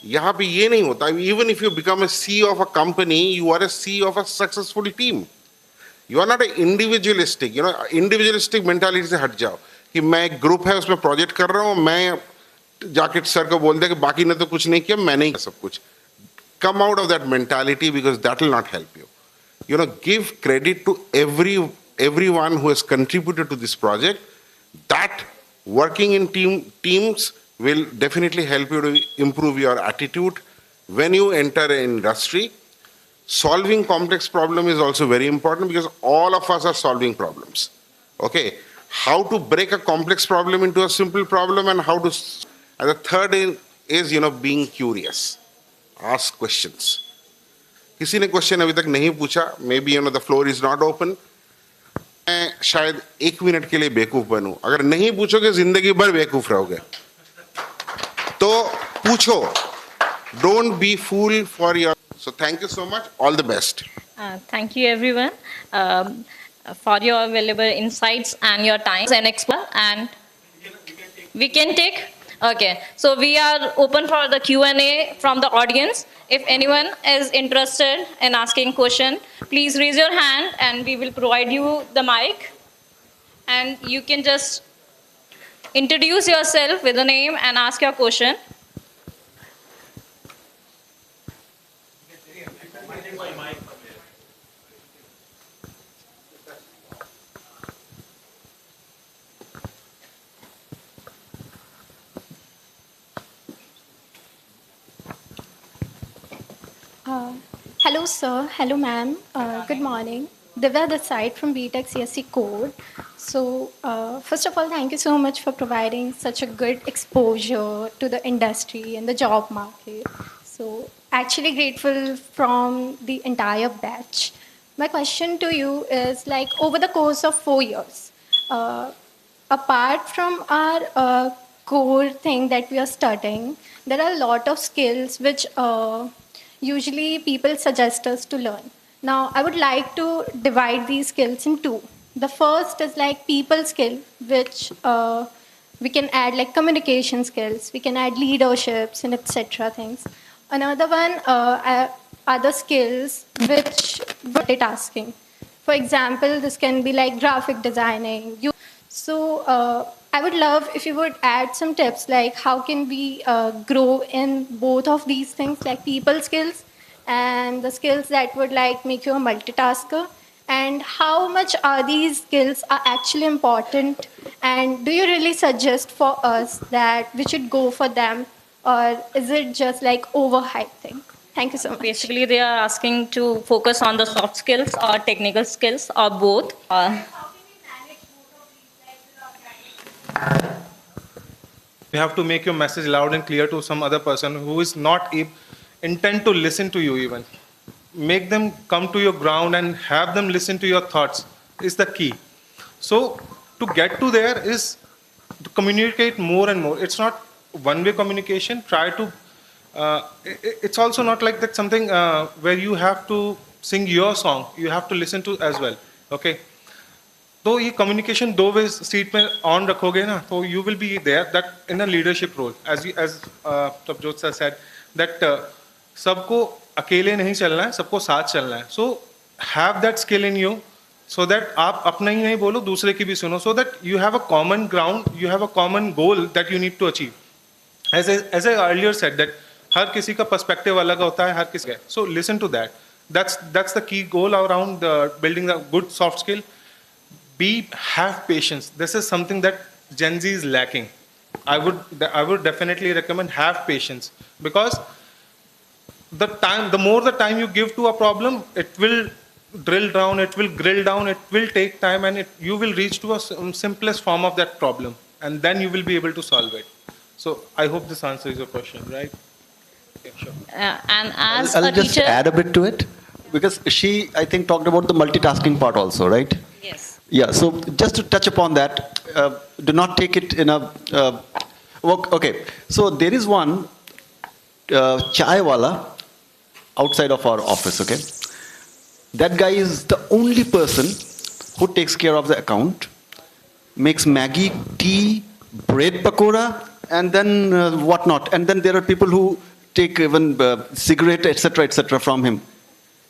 यहाँ पे ये नहीं होता. Even if you become a CEO of a company, you are a CEO of a successful team. You are not an individualistic. Individualistic mentality से हट जाओ कि मैं एक ग्रुप है उसमें प्रोजेक्ट कर रहा हूँ, मैं जाके सर को बोल दे कि बाकी ने तो कुछ नहीं किया, मैंने ही सब कुछ. Come out of that mentality because that will not help you. Give credit to everyone who has contributed to this project. That working in teams will definitely help you to improve your attitude when you enter an industry. Solving complex problem is also very important because all of us are solving problems. Okay, how to break a complex problem into a simple problem and how to. And the third is being curious. Ask questions. किसी ने question अभी तक नहीं पूछा, maybe the floor is not open. मैं शायद 1 minute के लिए बेवकूफ बनूं. अगर नहीं पूछोगे जिंदगी भर बेवकूफ रहोगे. तो पूछो. Don't be fool for your. So thank you so much. All the best. Thank you, everyone, for your valuable insights and your time and expert. And we can take. Okay, so we are open for the Q&A from the audience. If anyone is interested in asking question, please raise your hand and we will provide you the mic. And you can just introduce yourself with a name and ask your question. Hello, sir. Hello, ma'am. Good morning. Divya this side from B.tech CSC Code. So, first of all, thank you so much for providing such a good exposure to the industry and the job market. So, actually grateful from the entire batch. My question to you is like over the course of 4 years, apart from our core thing that we are studying, there are a lot of skills which usually people suggest us to learn. Now, I would like to divide these skills in 2. The first is like people skill, which we can add like communication skills, we can add leaderships and etc. things. Another one, other skills which multitasking. For example, this can be like graphic designing. So I would love if you would add some tips like how can we grow in both of these things, like people skills and the skills that would like make you a multitasker, and how much are these skills are actually important, and do you really suggest for us that we should go for them, or is it just like overhyping? Thank you so much. Basically, they are asking to focus on the soft skills or technical skills or both. You have to make your message loud and clear to some other person who is not intent to listen to you even. Make them come to your ground and have them listen to your thoughts is the key. So to get to there is to communicate more and more. It's not one-way communication. Try to, it's also not like that something where you have to sing your song. You have to listen to as well. Okay. तो ये communication दो वे seat में on रखोगे ना तो you will be there that in a leadership role as Prabhjot sir said that सबको अकेले नहीं चलना है, सबको साथ चलना है. So have that skill in you so that आप अपना ही नहीं बोलो, दूसरे की भी सुनो, so that you have a common ground, you have a common goal that you need to achieve. As I earlier said that हर किसी का पर्सपेक्टिव अलग होता है, हर किसी का. So listen to that. That's the key goal around building a good soft skill. Have patience. This is something that Gen Z is lacking. I would definitely recommend have patience, because the more the time you give to a problem, it will drill down, it will grill down, it will take time, and you will reach to a simplest form of that problem, and then you will be able to solve it. So I hope this answers your question, right? Yeah, sure. And as I'll a just teacher, add a bit to it, because she, I think, talked about the multitasking part also, right? yes. Yeah, so just to touch upon that, do not take it in a... okay, so there is one chai wala outside of our office, okay? That guy is the only person who takes care of the account, makes Maggie, tea, bread pakora, and then whatnot. And then there are people who take even cigarette, etc., from him.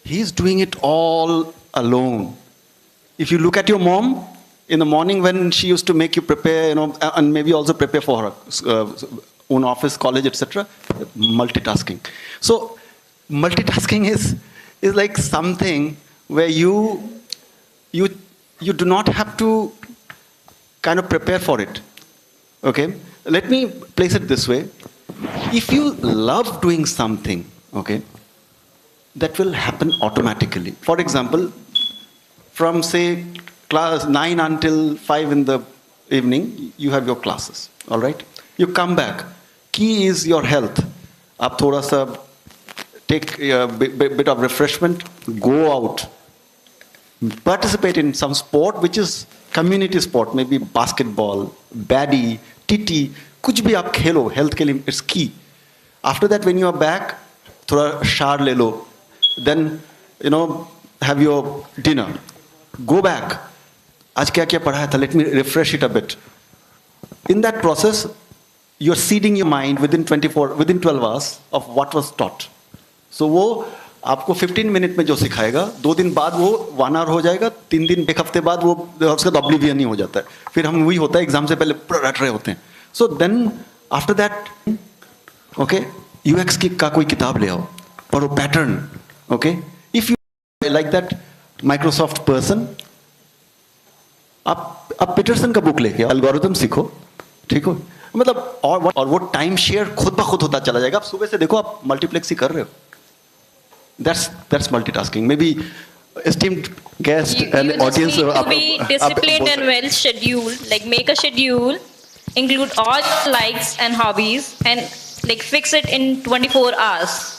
He's doing it all alone. If you look at your mom in the morning when she used to make you prepare, you know, and maybe also prepare for her own office, college, etc., multitasking. So multitasking is like something where you do not have to kind of prepare for it. Okay, let me place it this way: if you love doing something, okay, that will happen automatically. For example, from say class 9 until 5 in the evening, you have your classes, all right? You come back. Key is your health. Aap thoda sa take a bit of refreshment, go out, participate in some sport which is community sport, maybe basketball, baddie, titi, kuch bhi aap khelo, health ke liye it's key. After that, when you are back, thoda shower le lo, then, you know, have your dinner. Go back. आज क्या क्या पढ़ाया था? Let me refresh it a bit. In that process, you're seeding your mind within 12 hours of what was taught. So वो आपको 15 minute में जो सिखाएगा, 2 दिन बाद वो 1 hour हो जाएगा, 3 दिन, 1 हफ्ते बाद वो उसका ऑब्लिवियन ही हो जाता है. फिर हम वही होता है एग्जाम से पहले पूरा रट रहे होते हैं. So then after that, okay, UX की का कोई किताब ले आओ, पढ़ो pattern, okay. If you like that Microsoft person, आप पीटरसन का बुक लेके एल्गोरिथम सीखो, ठीक हो, मतलब और वो टाइम शेयर खुद ब खुद होता चला जाएगा. आप सुबह से देखो, आप मल्टीप्लेक्स ही कर रहे हो. That's multitasking. Maybe esteemed guest and audience. You just need to be disciplined and well scheduled. Like make a schedule, include all your likes and hobbies, and like fix it in 24 hours.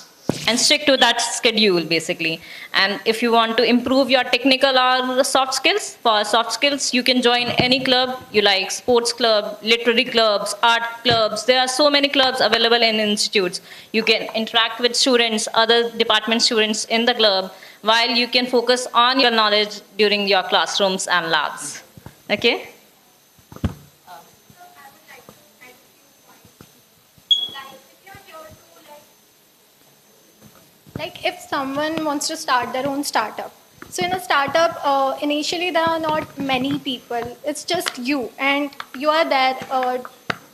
And stick to that schedule basically. And if you want to improve your technical or soft skills, for soft skills you can join any club you like: sports club, literary clubs, art clubs. There are so many clubs available in institutes. You can interact with students, other department students in the club, while you can focus on your knowledge during your classrooms and labs. Okay. Like if someone wants to start their own startup. So in a startup, initially there are not many people. It's just you, and you are there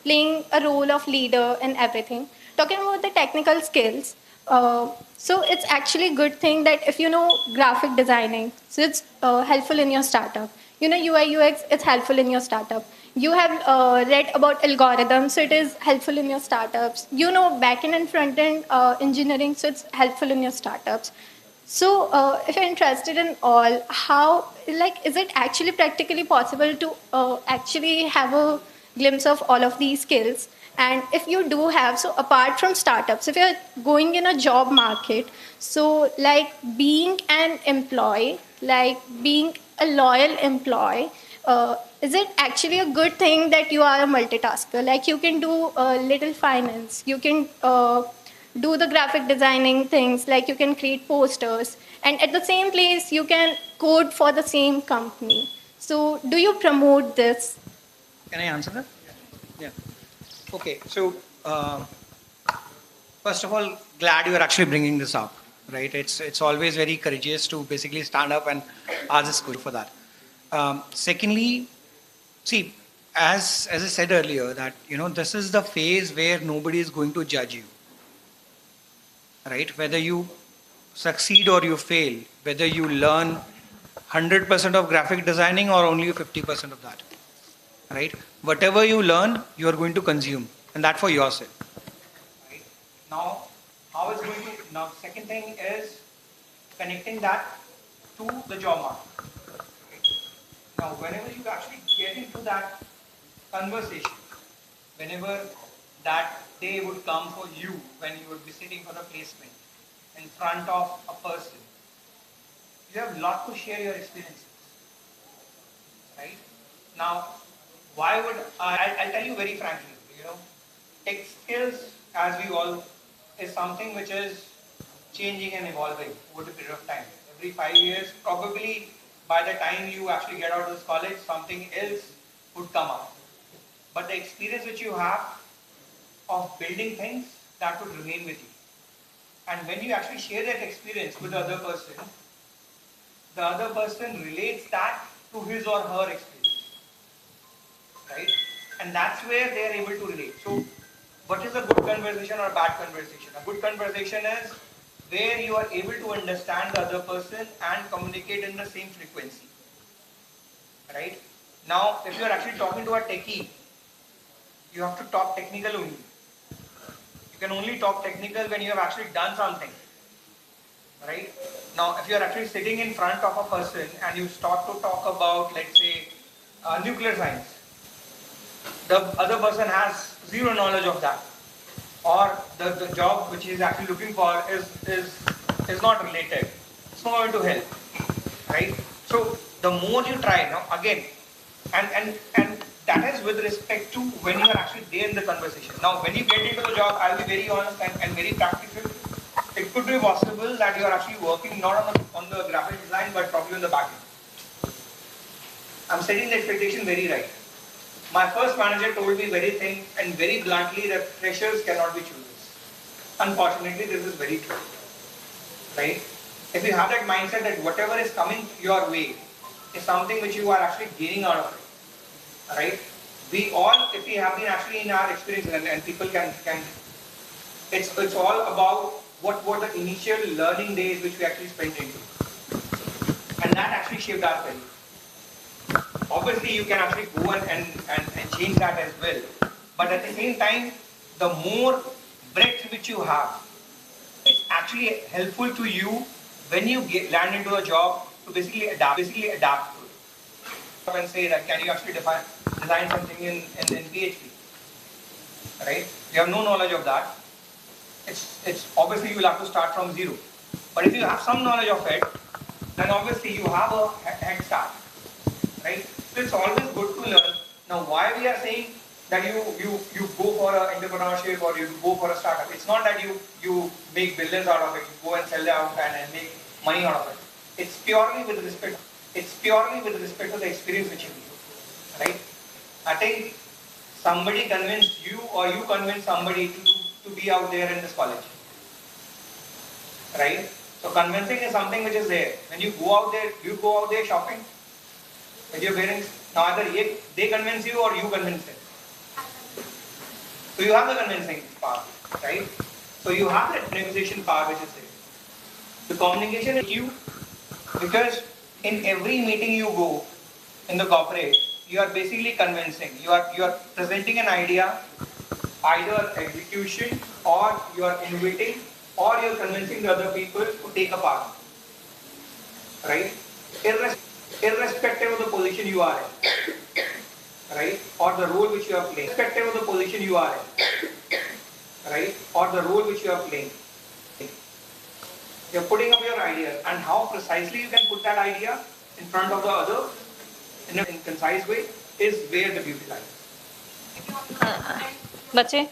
playing a role of leader and everything. Talking about the technical skills, so it's actually a good thing that if you know graphic designing, so it's helpful in your startup. You know UI UX, it's helpful in your startup. You have read about algorithms, so it is helpful in your startups. You know backend and front end engineering, so it's helpful in your startups. So, if you're interested in all, how, like, is it actually practically possible to actually have a glimpse of all of these skills? And if you do have, so apart from startups, if you're going in a job market, so like being an employee, like being a loyal employee, is it actually a good thing that you are a multitasker? Like you can do little finance, you can do the graphic designing things, like you can create posters, and at the same place you can code for the same company. So do you promote this? Can I answer that? Yeah. Okay. So, first of all, glad you are actually bringing this up, right? It's always very courageous to basically stand up and ask this question for that. Secondly, see, as I said earlier, that this is the phase where nobody is going to judge you, right? Whether you succeed or you fail, whether you learn 100% of graphic designing or only 50% of that, right? Whatever you learn, you are going to consume, and that for yourself. Right? Now, how is going to now? Second thing is connecting that to the job market. Right? Now, whenever you actually get into that conversation, whenever that day would come for you when you would be sitting for a placement in front of a person, you have a lot to share your experiences. Right? Now, why would I'll tell you very frankly, tech skills, as we all, is something which is changing and evolving over the period of time. Every 5 years, probably by the time you actually get out of this college, something else would come up. But the experience which you have of building things, that would remain with you. And when you actually share that experience with the other person relates that to his or her experience, right? And that's where they are able to relate. So, what is a good conversation or a bad conversation? A good conversation is where you are able to understand the other person and communicate in the same frequency, right? Now, if you are actually talking to a techie, you have to talk technical only. You can only talk technical when you have actually done something, right? Now, if you are actually sitting in front of a person and you start to talk about, let's say, nuclear science, the other person has zero knowledge of that, or the job which he is actually looking for is not related. It's not going to help, right? So the more you try, now again, and that is with respect to when you are actually there in the conversation. Now, when you get into the job, I'll be very honest and very practical. It could be possible that you are actually working not on the graphic design, but probably on the back end. I'm setting the expectation very right. My first manager told me very thing and very bluntly that freshers cannot be choosers. Unfortunately, this is very true, right? If you have that mindset that whatever is coming your way is something which you are actually gaining out of it, right? We all, if we have been actually in our experience, and people can it's all about what were the initial learning days which we actually spent into, and that actually shaped our career. Obviously, you can actually go and change that as well. But at the same time, the more breadth which you have, it's actually helpful to you when you land into a job to basically adapt to it. And say that, can you actually design something in PHP? Right? You have no knowledge of that. It's obviously you will have to start from zero. But if you have some knowledge of it, then obviously you have a head start. Right? So it's always good to learn. Now, why we are saying that you go for an entrepreneurship or you go for a startup? It's not that you make billions out of it, you go and sell it out and make money out of it. It's purely with respect. It's purely with respect to the experience which you need. Right? I think somebody convinced you or you convinced somebody to be out there in this college. right? So convincing is something which is there. When you go out there, you go out there shopping with your parents. Now either they convince you or you convince them. So you have the convincing power, right? So you have that negotiation power which is there. The communication is you, because in every meeting you go in the corporate, you are basically convincing. You are presenting an idea, either execution, or you are innovating, or you are convincing the other people to take a part, right? Irrespective of the position you are in, right, or the role which you are playing, irrespective of the position you are in, right, or the role which you are playing. You're putting up your ideas, and how precisely you can put that idea in front of the other in a concise way is where the beauty lies. Bache,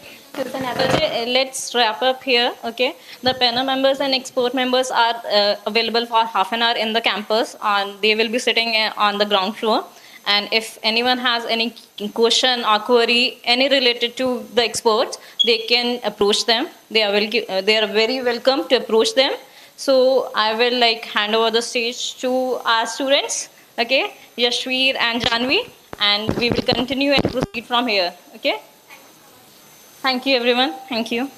let's wrap up here. Okay, the panel members and expert members are available for half an hour in the campus, and they will be sitting on the ground floor. And if anyone has any question or query, any related to the experts, they can approach them. They are very welcome to approach them. So I will hand over the stage to our students, okay, Yashveer and Janvi, and we will continue and proceed from here, okay? Thank you, everyone. Thank you.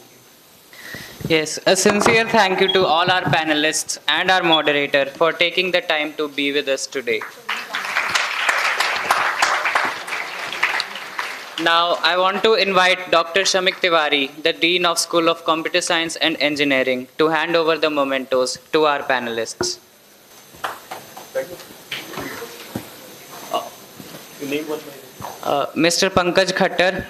Yes, a sincere thank you to all our panelists and our moderator for taking the time to be with us today. Now, I want to invite Dr. Shamik Tiwari, the Dean of School of Computer Science and Engineering, to hand over the mementos to our panelists. Mr. Pankaj Khattar.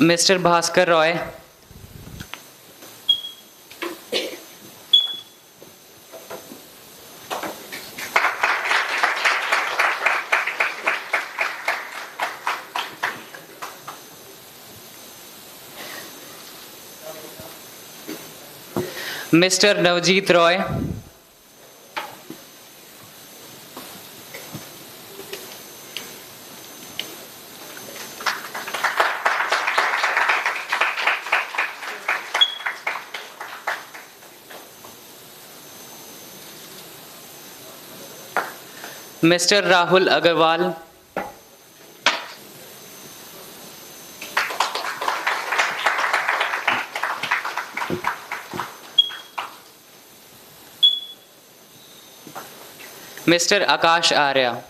Mr. Bhaskar Roy. Mr. Navjeet Roy. Mr. Rahul Agarwal. Mr. Akash Arya.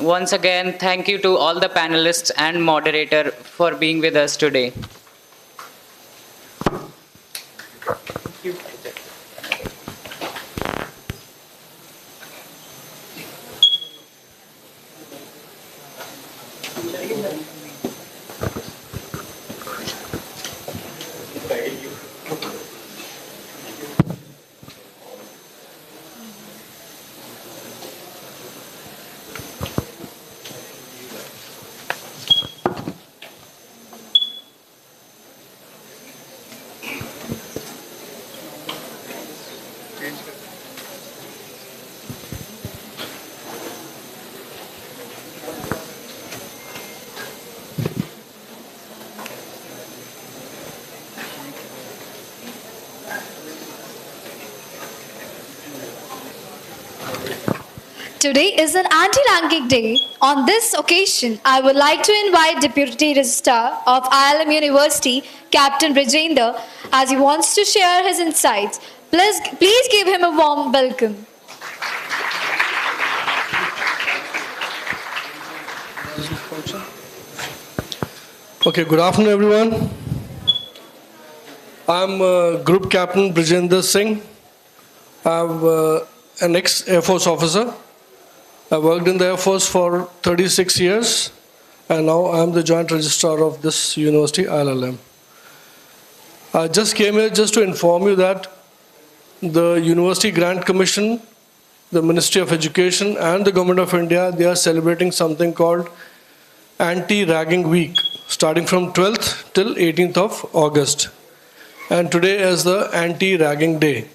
Once again, thank you to all the panelists and moderator for being with us today. Today is an anti-ranking day. On this occasion, I would like to invite Deputy Registrar of ILM University, Captain Brajender, as he wants to share his insights. Please give him a warm welcome. Okay, good afternoon, everyone. I'm Group Captain Brajender Singh. I'm an ex-Air Force officer. I worked in the Air Force for 36 years, and now I'm the Joint Registrar of this university, ILM. I just came here just to inform you that the University Grant Commission the Ministry of Education and the Government of India, they are celebrating something called Anti-Ragging Week, starting from 12th till 18th of August. And today is the Anti-Ragging Day.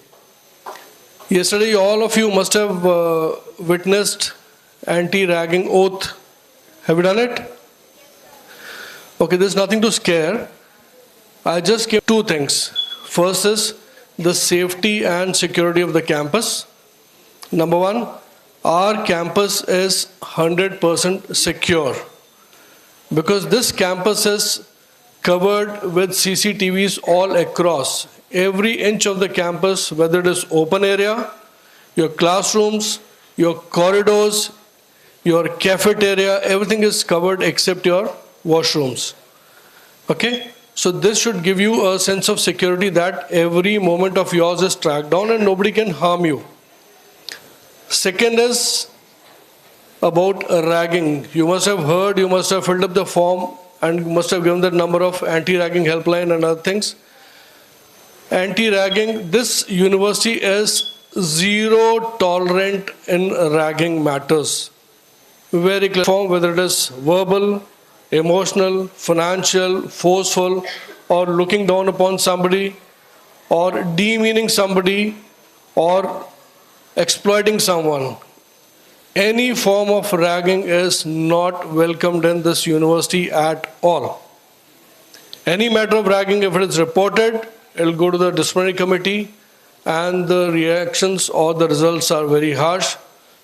Yesterday, all of you must have witnessed anti-ragging oath. Have you done it? Okay, there's nothing to scare. I just came two things. First is the safety and security of the campus. Number one, our campus is 100% secure because this campus is covered with CCTVs all across. Every inch of the campus, whether it is open area, your classrooms, your corridors, your cafeteria, everything is covered except your washrooms. Okay? So this should give you a sense of security that every moment of yours is tracked down and nobody can harm you. Second is about ragging. You must have heard, you must have filled up the form and you must have given that number of anti-ragging helpline and other things. Anti-ragging, this university is zero tolerant in ragging matters. Very clear form, whether it is verbal, emotional, financial, forceful, or looking down upon somebody, or demeaning somebody, or exploiting someone. Any form of ragging is not welcomed in this university at all. Any matter of ragging, if it is reported, it will go to the disciplinary committee and the reactions or the results are very harsh,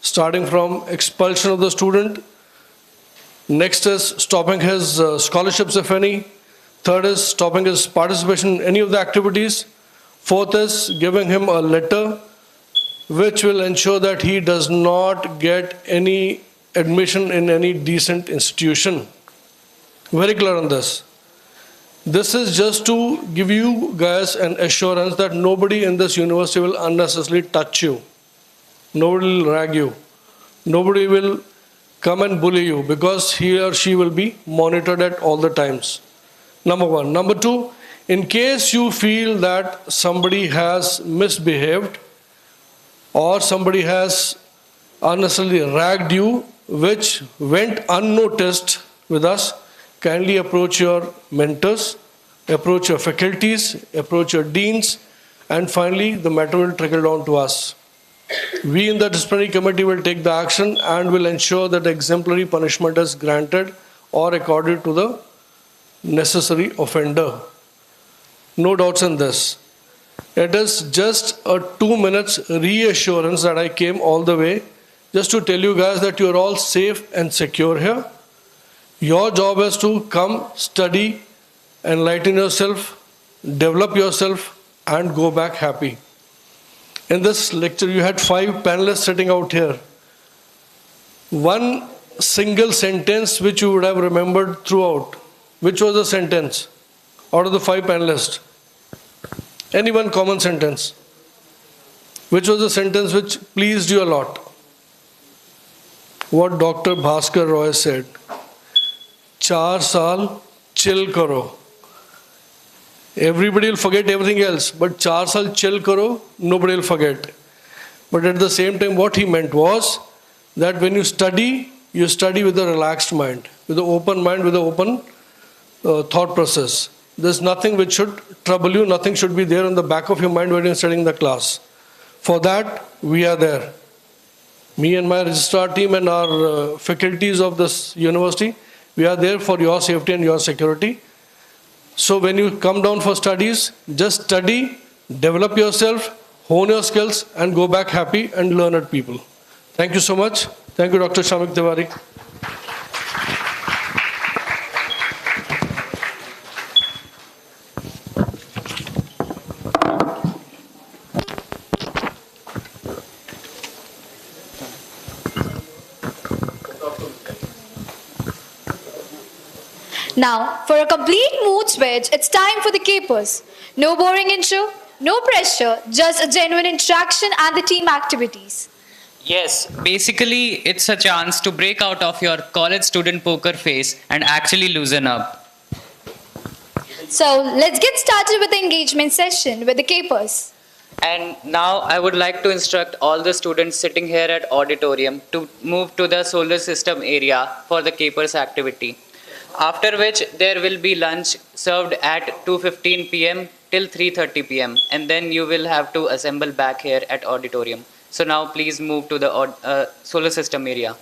starting from expulsion of the student. Next is stopping his scholarships, if any. Third is stopping his participation in any of the activities. Fourth is giving him a letter which will ensure that he does not get any admission in any decent institution. Very clear on this. This is just to give you guys an assurance that nobody in this university will unnecessarily touch you. Nobody will rag you. Nobody will come and bully you because he or she will be monitored at all the times. Number one. Number two, in case you feel that somebody has misbehaved or somebody has unnecessarily ragged you, which went unnoticed with us, kindly approach your mentors, approach your faculties, approach your deans, and finally the matter will trickle down to us. We in the disciplinary committee will take the action and will ensure that exemplary punishment is granted or accorded to the necessary offender. No doubts in this. It is just a 2 minutes reassurance that I came all the way just to tell you guys that you are all safe and secure here. Your job is to come, study, enlighten yourself, develop yourself, and go back happy. In this lecture, you had 5 panelists sitting out here. One single sentence which you would have remembered throughout. Which was the sentence out of the 5 panelists? Any one common sentence. Which was the sentence which pleased you a lot? What Dr. Bhaskar Roy said. 4 saal chill karo. Everybody will forget everything else, but 4 saal chill karo, nobody will forget. But at the same time, what he meant was that when you study with a relaxed mind, with an open mind, with an open thought process. There's nothing which should trouble you, nothing should be there on the back of your mind when you're studying the class. For that, we are there. Me and my registrar team and our faculties of this university, we are there for your safety and your security. So when you come down for studies, just study, develop yourself, hone your skills, and go back happy and learn at people. Thank you so much. Thank you, Dr. Shamik Tiwari. Now, for a complete mood switch, it's time for the capers. No boring intro, no pressure, just a genuine interaction and the team activities. Yes, basically, it's a chance to break out of your college student poker face and actually loosen up. So, let's get started with the engagement session with the capers. And now I would like to instruct all the students sitting here at auditorium to move to the solar system area for the capers activity. After which there will be lunch served at 2:15 p.m. till 3:30 p.m. and then you will have to assemble back here at auditorium. So now please move to the solar system area.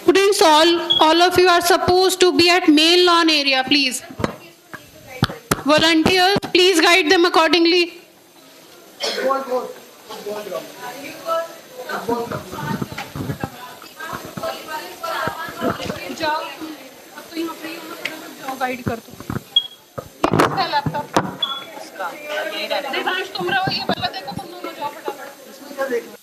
Students, all of you are supposed to be at main lawn area, please. Volunteers, please guide them accordingly. जाओ, अब तो यहाँ free हो ना, जाओ guide कर दो। ये किसका लैपटॉप? इसका। देवांश तुम रहो, ये वाला देखो, तुम दोनों जाओ फटाफट।